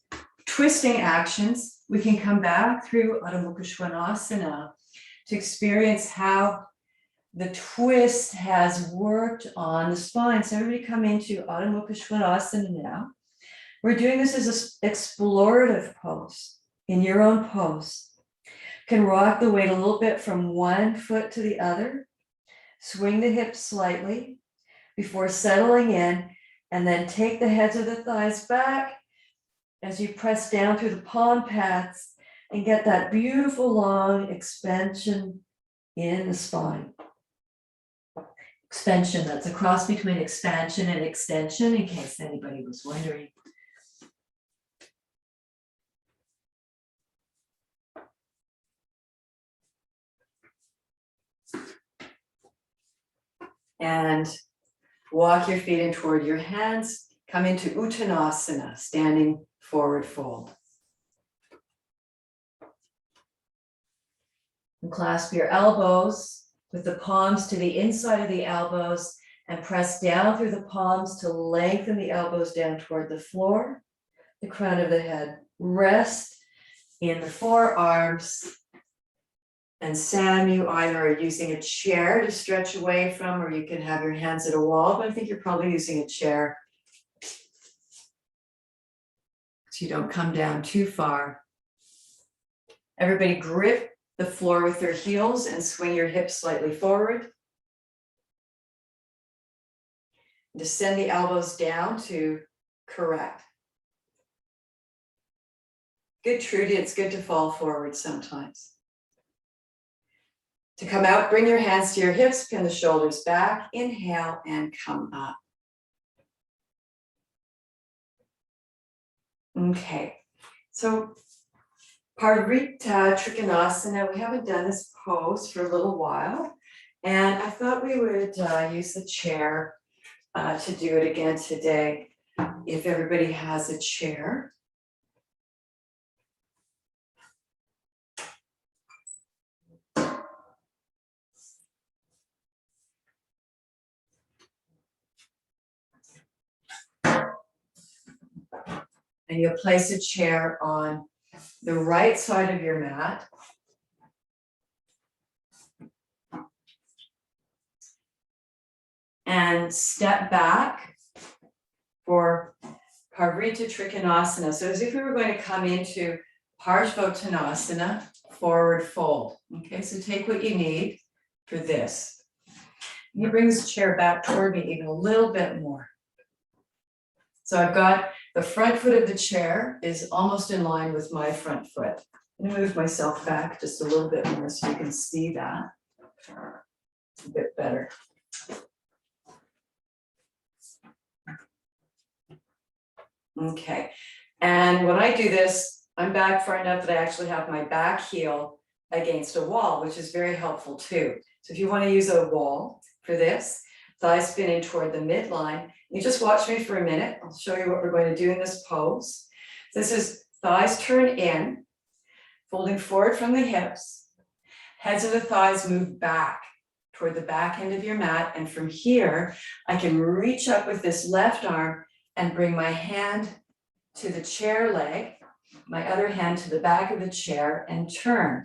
twisting actions, we can come back through Adho Mukha Svanasana to experience how the twist has worked on the spine. So everybody come into Adho Mukha Svanasana now. We're doing this as an explorative pose, in your own pose. You can rock the weight a little bit from one foot to the other. Swing the hips slightly before settling in, and then take the heads of the thighs back as you press down through the palm pads and get that beautiful long expansion in the spine. Expansion, that's a cross between expansion and extension, in case anybody was wondering. And walk your feet in toward your hands. Come into Uttanasana, standing forward fold. And clasp your elbows with the palms to the inside of the elbows and press down through the palms to lengthen the elbows down toward the floor, the crown of the head. Rest in the forearms. And Sam, you either are using a chair to stretch away from, or you can have your hands at a wall, but I think you're probably using a chair so you don't come down too far. Everybody grip the floor with their heels and swing your hips slightly forward. Descend the elbows down to correct. Good, Trudy, it's good to fall forward sometimes. To come out, bring your hands to your hips, pin the shoulders back, inhale and come up. Okay, so Parita Trikonasana, we haven't done this pose for a little while. And I thought we would use the chair to do it again today, if everybody has a chair. And you'll place a chair on the right side of your mat. And step back for Parita Trikonasana. So as if we were going to come into Uttanasana, forward fold. Okay, so take what you need for this. You bring this chair back toward me even a little bit more. So I've got the front foot of the chair is almost in line with my front foot. I'm gonna move myself back just a little bit more so you can see that a bit better. Okay, and when I do this, I'm back far enough that I actually have my back heel against a wall, which is very helpful too. So if you want to use a wall for this, thighs spinning toward the midline, you just watch me for a minute. I'll show you what we're going to do in this pose. This is thighs turn in, folding forward from the hips. Heads of the thighs move back toward the back end of your mat. And from here, I can reach up with this left arm and bring my hand to the chair leg, my other hand to the back of the chair and turn.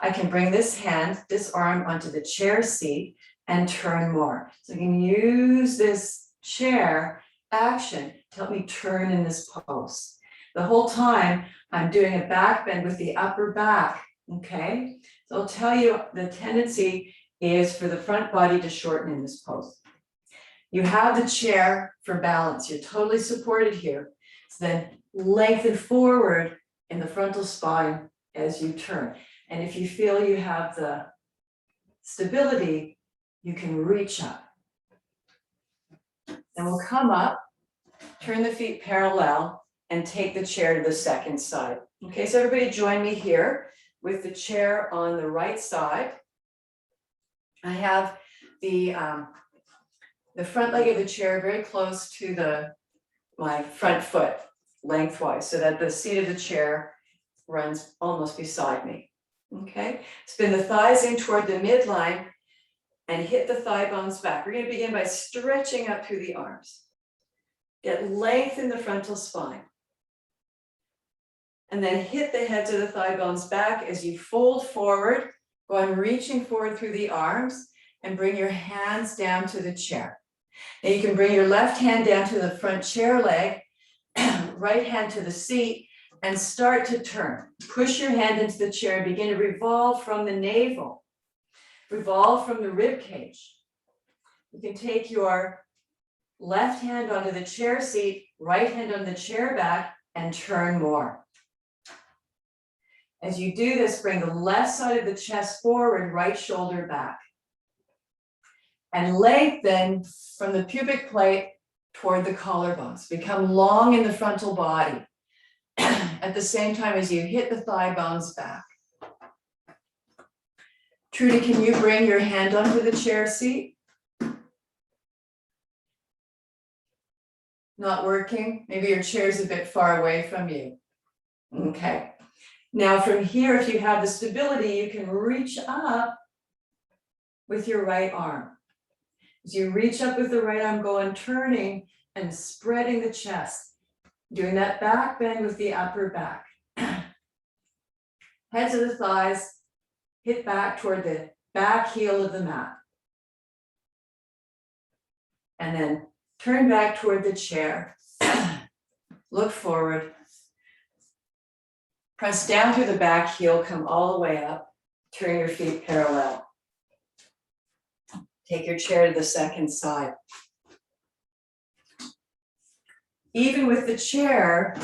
I can bring this hand, this arm onto the chair seat and turn more. So I can use this chair action to help me turn in this pose. The whole time I'm doing a back bend with the upper back, okay? So I'll tell you the tendency is for the front body to shorten in this pose. You have the chair for balance. You're totally supported here. So then lengthen forward in the frontal spine as you turn. And if you feel you have the stability, you can reach up. And we'll come up, turn the feet parallel, and take the chair to the second side. Okay, so everybody join me here with the chair on the right side. I have the front leg of the chair very close to my front foot lengthwise, so that the seat of the chair runs almost beside me. Okay, spin the thighs in toward the midline and hit the thigh bones back. We're going to begin by stretching up through the arms. Get length in the frontal spine. And then hit the heads of the thigh bones back as you fold forward. Go on reaching forward through the arms and bring your hands down to the chair. Now you can bring your left hand down to the front chair leg, right hand to the seat, and start to turn. Push your hand into the chair and begin to revolve from the navel. Revolve from the rib cage. You can take your left hand onto the chair seat, right hand on the chair back, and turn more. As you do this, bring the left side of the chest forward, right shoulder back. And lengthen from the pubic plate toward the collarbones. Become long in the frontal body at the same time as you hit the thigh bones back. Trudy, can you bring your hand onto the chair seat? Not working? Maybe your chair's a bit far away from you. Okay. Now from here, if you have the stability, you can reach up with your right arm. As you reach up with the right arm, go on turning and spreading the chest. Doing that back bend with the upper back. Heads of the thighs hit back toward the back heel of the mat. And then turn back toward the chair. Look forward. Press down through the back heel, come all the way up. Turn your feet parallel. Take your chair to the second side. Even with the chair,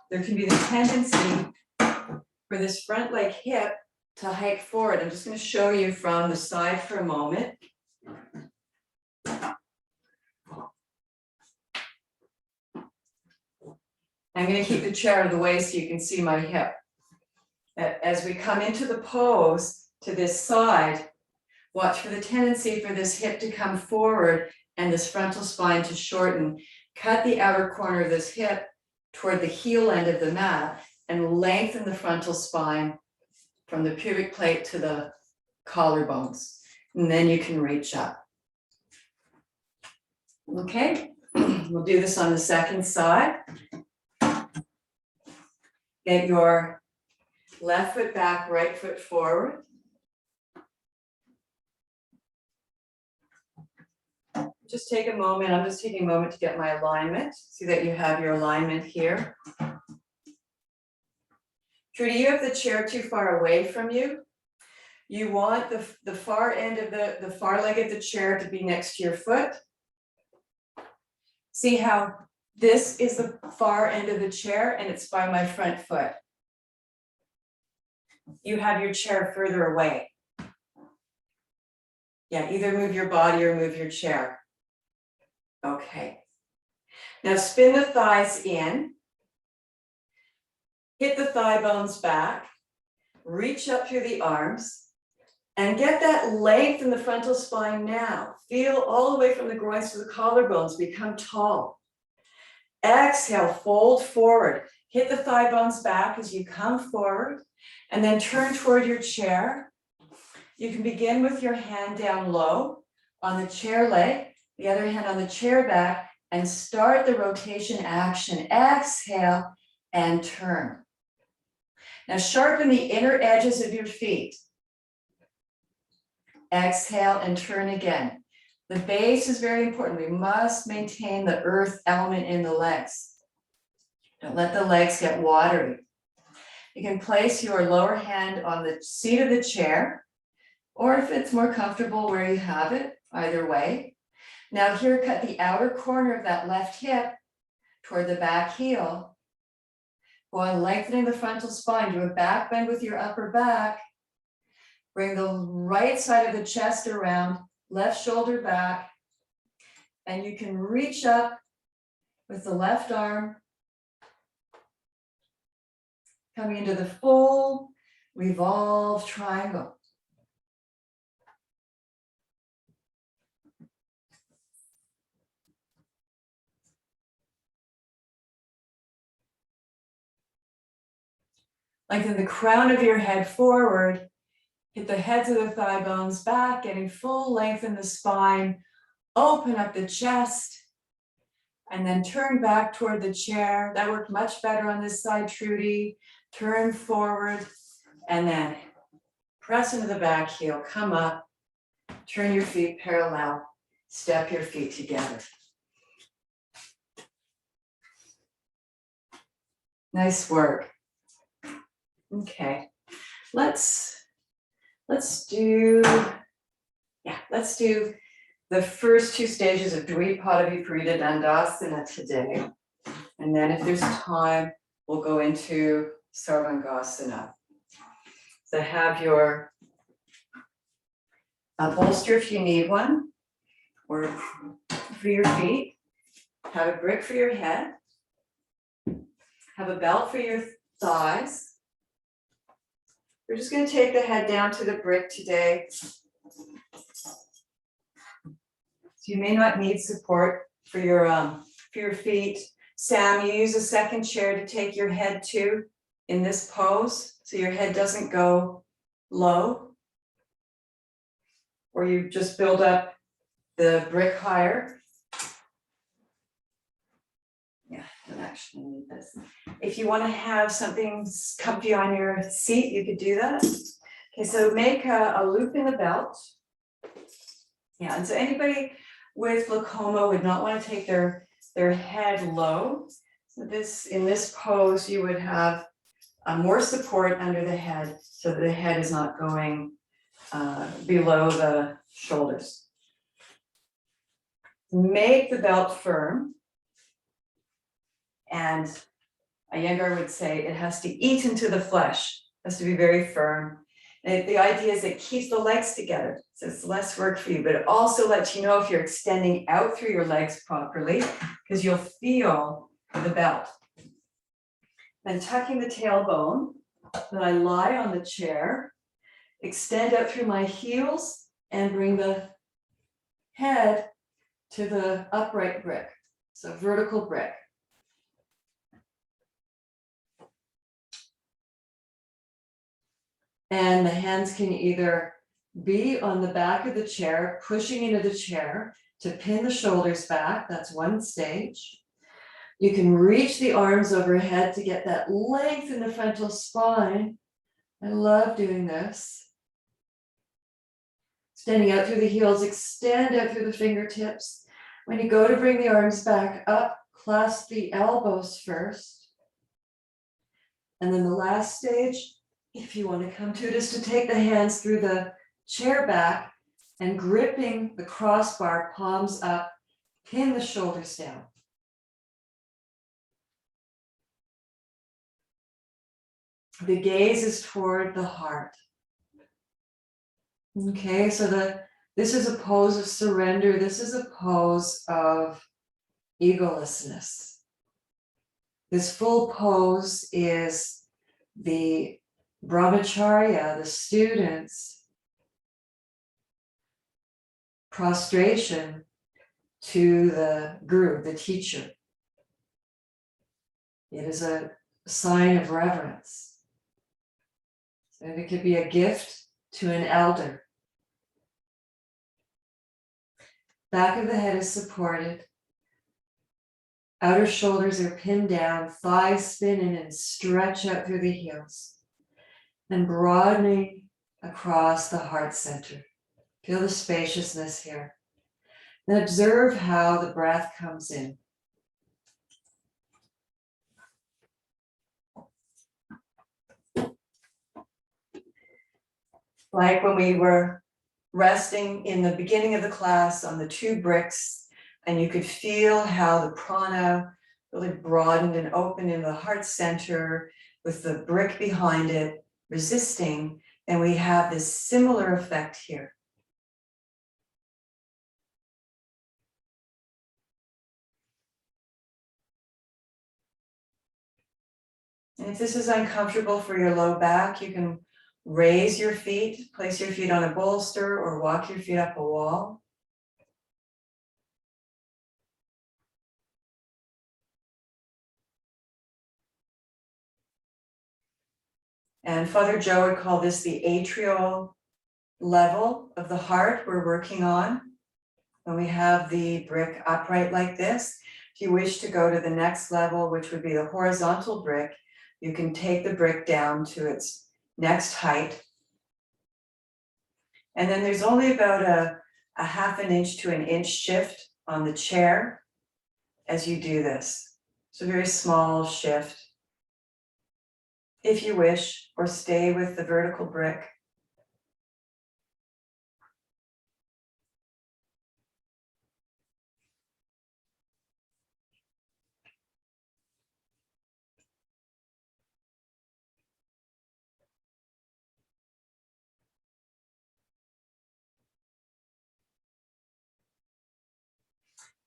there can be the tendency for this front leg hip to hike forward. I'm just going to show you from the side for a moment. I'm going to keep the chair out of the way so you can see my hip. As we come into the pose to this side, watch for the tendency for this hip to come forward and this frontal spine to shorten. Cut the outer corner of this hip toward the heel end of the mat and lengthen the frontal spine from the pubic plate to the collarbones. And then you can reach up. Okay, we'll do this on the second side. Get your left foot back, right foot forward. Just take a moment. I'm just taking a moment to get my alignment. See that you have your alignment here. Trudy, you have the chair too far away from you. You want the far end of the far leg of the chair to be next to your foot. See how this is the far end of the chair and it's by my front foot. You have your chair further away. Yeah, either move your body or move your chair. Okay. Now spin the thighs in. Hit the thigh bones back. Reach up through the arms. And get that length in the frontal spine now. Feel all the way from the groins to the collarbones. Become tall. Exhale, fold forward. Hit the thigh bones back as you come forward. And then turn toward your chair. You can begin with your hand down low on the chair leg, the other hand on the chair back, and start the rotation action. Exhale and turn. Now sharpen the inner edges of your feet. Exhale and turn again. The base is very important. We must maintain the earth element in the legs. Don't let the legs get watery. You can place your lower hand on the seat of the chair, or if it's more comfortable where you have it, either way. Now here, cut the outer corner of that left hip toward the back heel. Go on lengthening the frontal spine. Do a back bend with your upper back. Bring the right side of the chest around, left shoulder back, and you can reach up with the left arm, coming into the full revolve triangle. Lengthen the crown of your head forward. Hit the heads of the thigh bones back, getting full length in the spine. Open up the chest. And then turn back toward the chair. That worked much better on this side, Trudy. Turn forward. And then press into the back heel. Come up. Turn your feet parallel. Step your feet together. Nice work. Okay. Let's do the first two stages of Dvipada Viparita Dandasana today. And then if there's time, we'll go into Sarvangasana. So have your bolster if you need one, or for your feet. Have a brick for your head. Have a belt for your thighs. We're just going to take the head down to the brick today. So you may not need support for your feet. Sam, you use a second chair to take your head to in this pose, so your head doesn't go low. Or you just build up the brick higher. Yeah, I don't actually need this. If you want to have something comfy on your seat, you could do that. Okay, so make a loop in the belt. Yeah, and so anybody with glaucoma would not want to take their head low. So in this pose, you would have more support under the head so that the head is not going below the shoulders. Make the belt firm. And Iyengar would say it has to eat into the flesh, it has to be very firm. And the idea is it keeps the legs together, so it's less work for you, but it also lets you know if you're extending out through your legs properly, because you'll feel the belt. And tucking the tailbone, then I lie on the chair, extend out through my heels and bring the head to the upright brick, so vertical brick. And the hands can either be on the back of the chair, pushing into the chair to pin the shoulders back, that's one stage. You can reach the arms overhead to get that length in the frontal spine. I love doing this. Extending out through the heels, extend out through the fingertips. When you go to bring the arms back up, clasp the elbows first. And then the last stage, if you want to come to it, is to take the hands through the chair back and gripping the crossbar, palms up, pin the shoulders down. The gaze is toward the heart. Okay, so this is a pose of surrender. This is a pose of egolessness. This full pose is the brahmacharya, the student's prostration to the guru, the teacher. It is a sign of reverence. And it could be a gift to an elder. Back of the head is supported. Outer shoulders are pinned down, thighs spin in and stretch out through the heels. And broadening across the heart center. Feel the spaciousness here. Then observe how the breath comes in. Like when we were resting in the beginning of the class on the two bricks, and you could feel how the prana really broadened and opened in the heart center with the brick behind it, resisting, and we have this similar effect here. And if this is uncomfortable for your low back, you can raise your feet, place your feet on a bolster, or walk your feet up a wall. And Father Joe would call this the atrial level of the heart we're working on. When we have the brick upright like this, if you wish to go to the next level, which would be the horizontal brick, you can take the brick down to its next height. And then there's only about a half an inch to an inch shift on the chair as you do this. It's a very small shift, if you wish, or stay with the vertical brick.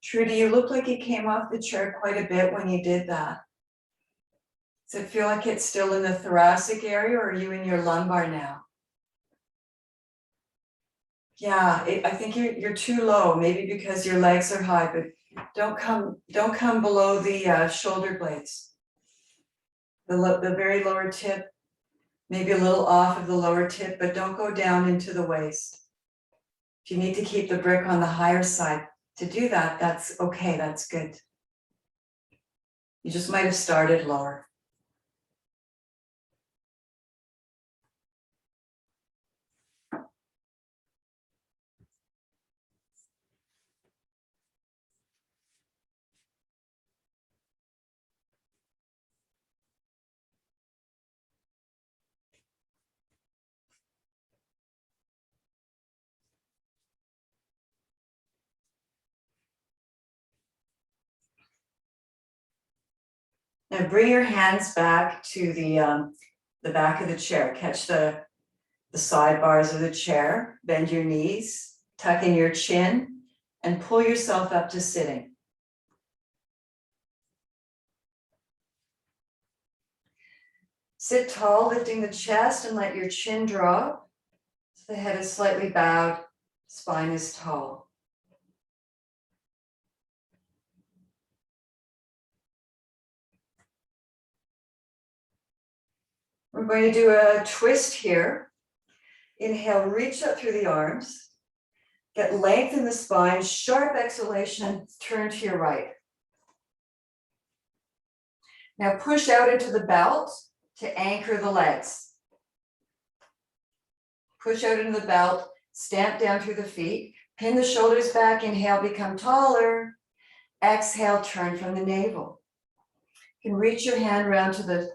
Trudy, you look like you came off the chair quite a bit when you did that. Does it feel like it's still in the thoracic area, or are you in your lumbar now? Yeah, I think you're too low, maybe because your legs are high, but don't come below the shoulder blades. The very lower tip, maybe a little off of the lower tip, but don't go down into the waist. If you need to keep the brick on the higher side, to do that, that's okay, that's good. You just might have started lower. Now bring your hands back to the back of the chair. Catch the sidebars of the chair, bend your knees, tuck in your chin, and pull yourself up to sitting. Sit tall, lifting the chest and let your chin drop. So the head is slightly bowed, spine is tall. We're going to do a twist here. Inhale, reach up through the arms. Get length in the spine, sharp exhalation, turn to your right. Now push out into the belt to anchor the legs. Push out into the belt, stamp down through the feet, pin the shoulders back, inhale, become taller. Exhale, turn from the navel. You can reach your hand around to the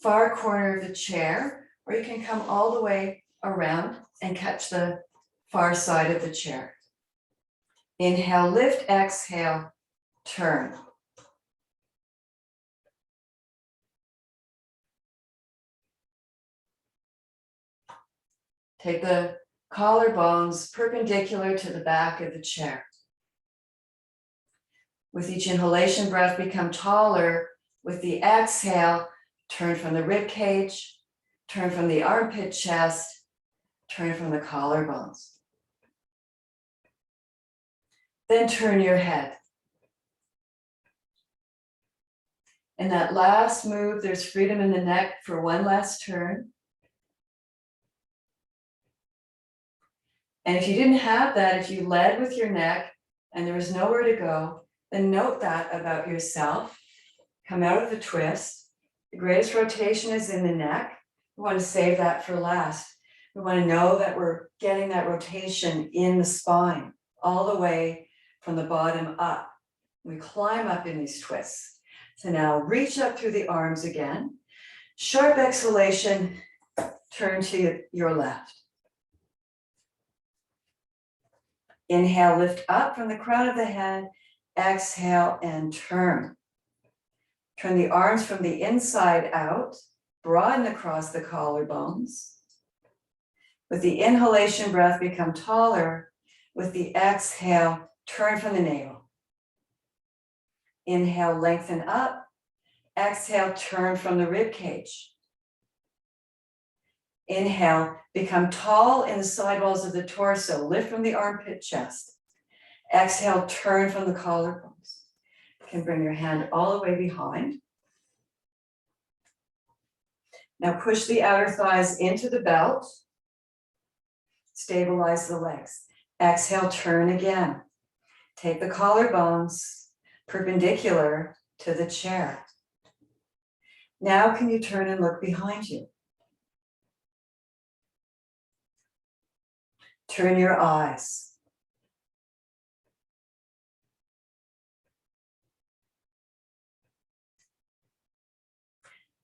far corner of the chair, or you can come all the way around and catch the far side of the chair. Inhale, lift, exhale, turn. Take the collarbones perpendicular to the back of the chair. With each inhalation breath, become taller. With the exhale, turn from the rib cage, turn from the armpit chest, turn from the collarbones. Then turn your head. In that last move, there's freedom in the neck for one last turn. And if you didn't have that, if you led with your neck and there was nowhere to go, then note that about yourself. Come out of the twist. The greatest rotation is in the neck. We want to save that for last. We want to know that we're getting that rotation in the spine, all the way from the bottom up. We climb up in these twists. So now reach up through the arms again. Sharp exhalation, turn to your left. Inhale, lift up from the crown of the head. Exhale and turn. Turn the arms from the inside out, broaden across the collarbones. With the inhalation breath, become taller. With the exhale, turn from the navel. Inhale, lengthen up. Exhale, turn from the rib cage. Inhale, become tall in the side walls of the torso. Lift from the armpit chest. Exhale, turn from the collarbones. You can bring your hand all the way behind. Now push the outer thighs into the belt. Stabilize the legs. Exhale, turn again. Take the collarbones perpendicular to the chair. Now can you turn and look behind you? Turn your eyes.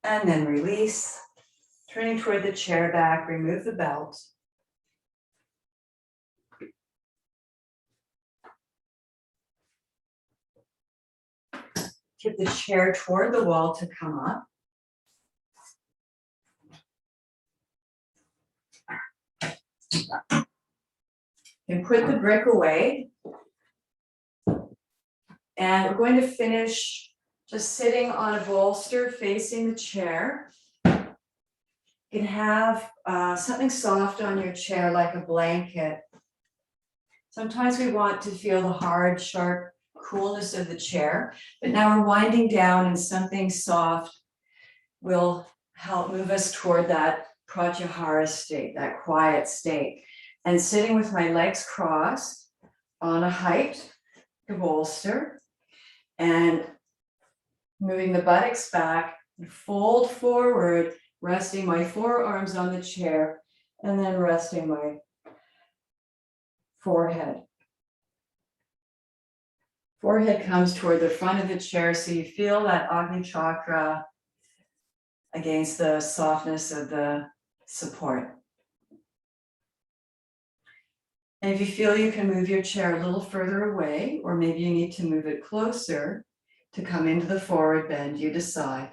And then release. Turning toward the chair back, remove the belt. Tip the chair toward the wall to come up. And put the brick away. And we're going to finish just sitting on a bolster facing the chair. You can have something soft on your chair like a blanket. Sometimes we want to feel the hard, sharp coolness of the chair, but now we're winding down and something soft will help move us toward that pratyahara state, that quiet state. And sitting with my legs crossed on a height, the bolster, and moving the buttocks back, fold forward, resting my forearms on the chair, and then resting my forehead. Forehead comes toward the front of the chair, so you feel that Agni chakra against the softness of the support. And if you feel you can move your chair a little further away, or maybe you need to move it closer to come into the forward bend, you decide.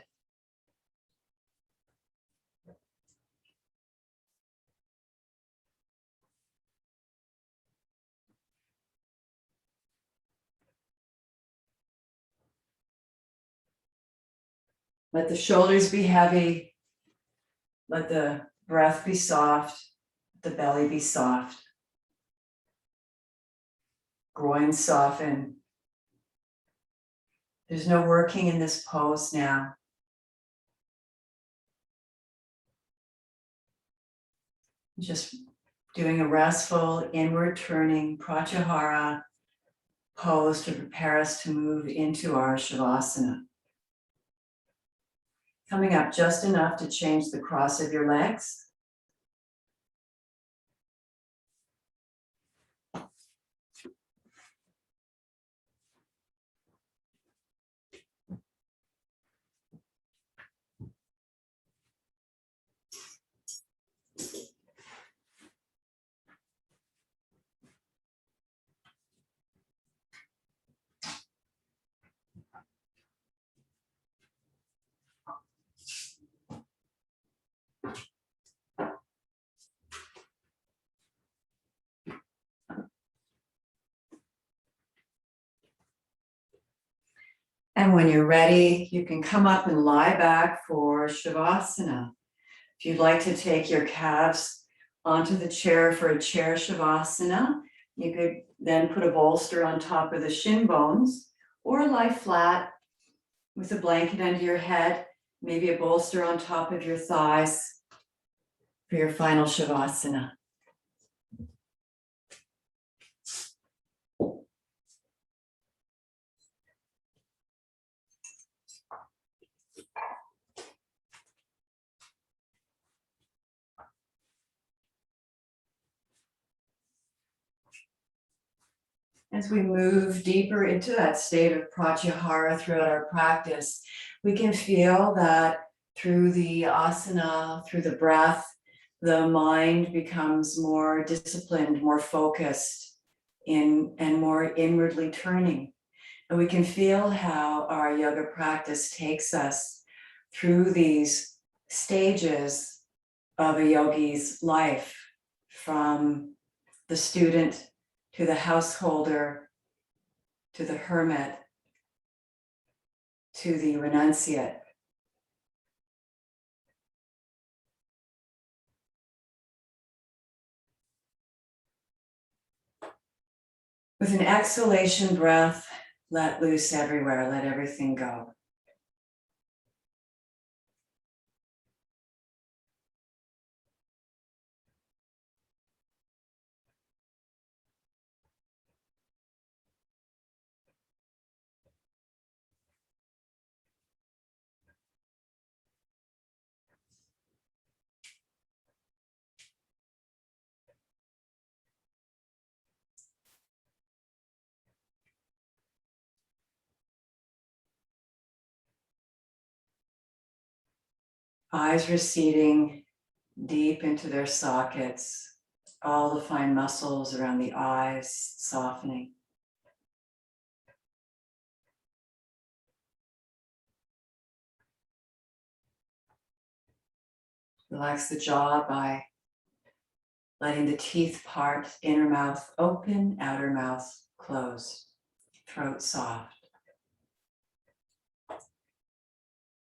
Let the shoulders be heavy. Let the breath be soft, the belly be soft. Groin soften. There's no working in this pose now. Just doing a restful inward turning pratyahara pose to prepare us to move into our Shavasana. Coming up just enough to change the cross of your legs. And when you're ready, you can come up and lie back for Shavasana. If you'd like to take your calves onto the chair for a chair Shavasana, you could then put a bolster on top of the shin bones or lie flat with a blanket under your head, maybe a bolster on top of your thighs for your final Shavasana. As we move deeper into that state of pratyahara throughout our practice, we can feel that through the asana, through the breath, the mind becomes more disciplined, more focused and more inwardly turning. And we can feel how our yoga practice takes us through these stages of a yogi's life, from the student to the householder, to the hermit, to the renunciate. With an exhalation breath, let loose everywhere, let everything go. Eyes receding deep into their sockets, all the fine muscles around the eyes softening. Relax the jaw by letting the teeth part, inner mouth open, outer mouth closed, throat soft.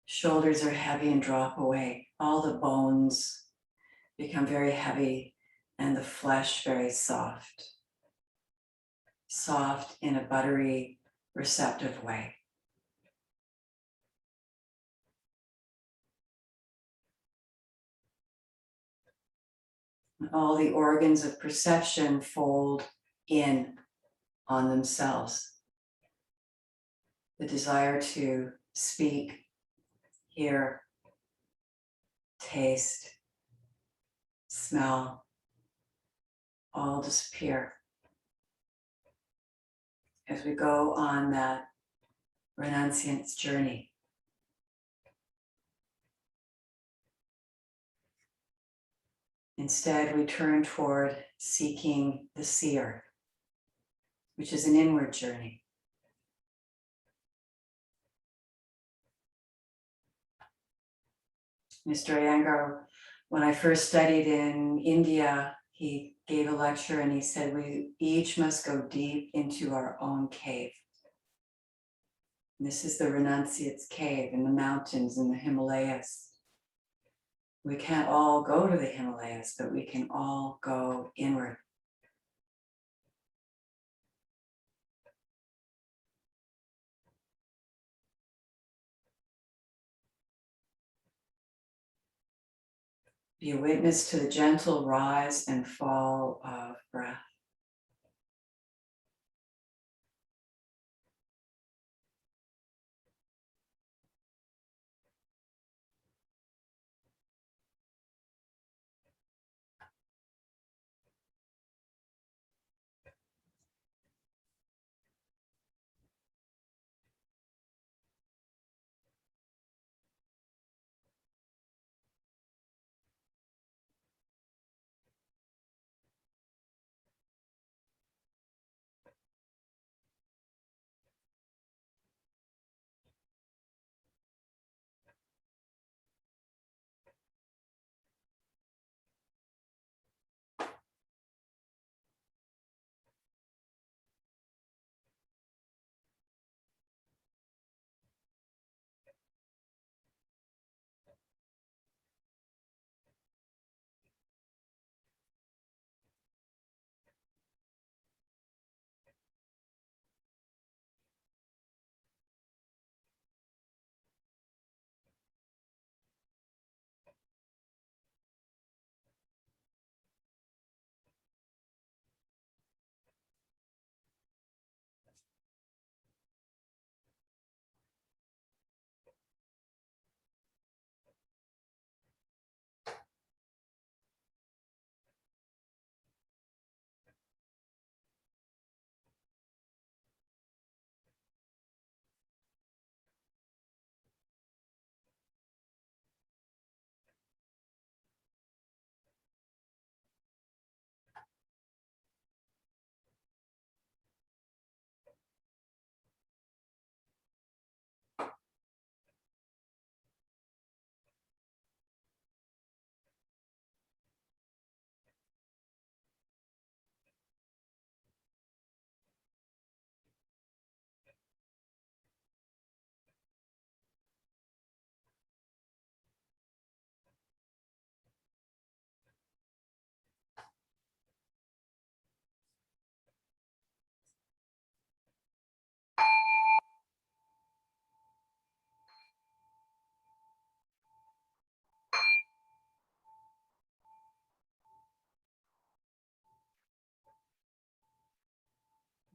Shoulders are heavy and drop away. All the bones become very heavy and the flesh very soft. Soft in a buttery, receptive way. All the organs of perception fold in on themselves. The desire to speak, hear, taste, smell, all disappear as we go on that renunciance journey. Instead, we turn toward seeking the seer, which is an inward journey. Mr. Iyengar, when I first studied in India, he gave a lecture and he said, we each must go deep into our own cave. And this is the renunciate's cave in the mountains in the Himalayas. We can't all go to the Himalayas, but we can all go inward. Be a witness to the gentle rise and fall of breath.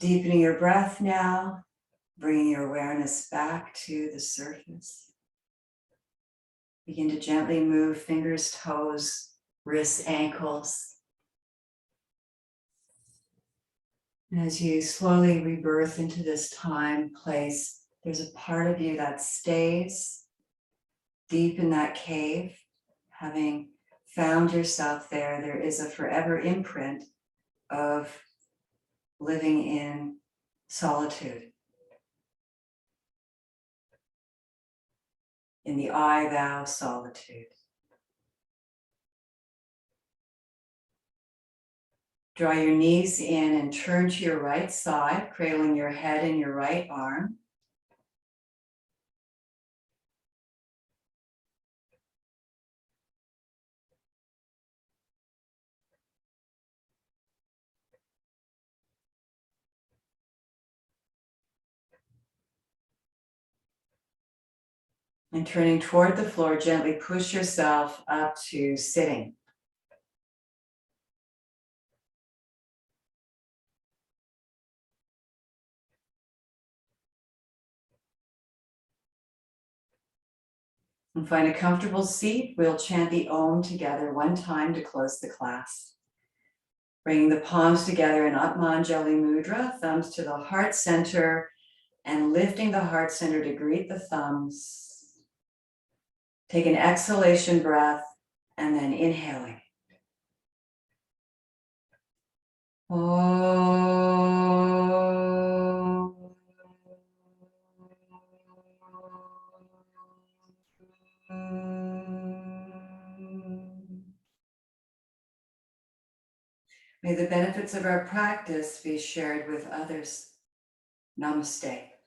Deepening your breath now, bringing your awareness back to the surface. Begin to gently move fingers, toes, wrists, ankles. And as you slowly rebirth into this time, place, there's a part of you that stays deep in that cave. Having found yourself there, there is a forever imprint of living in solitude. In the I, thou solitude. Draw your knees in and turn to your right side, cradling your head in your right arm. And turning toward the floor, gently push yourself up to sitting. And find a comfortable seat. We'll chant the Om together one time to close the class. Bringing the palms together in Atmanjali Mudra, thumbs to the heart center, and lifting the heart center to greet the thumbs. Take an exhalation breath and then inhaling. Om. May the benefits of our practice be shared with others. Namaste.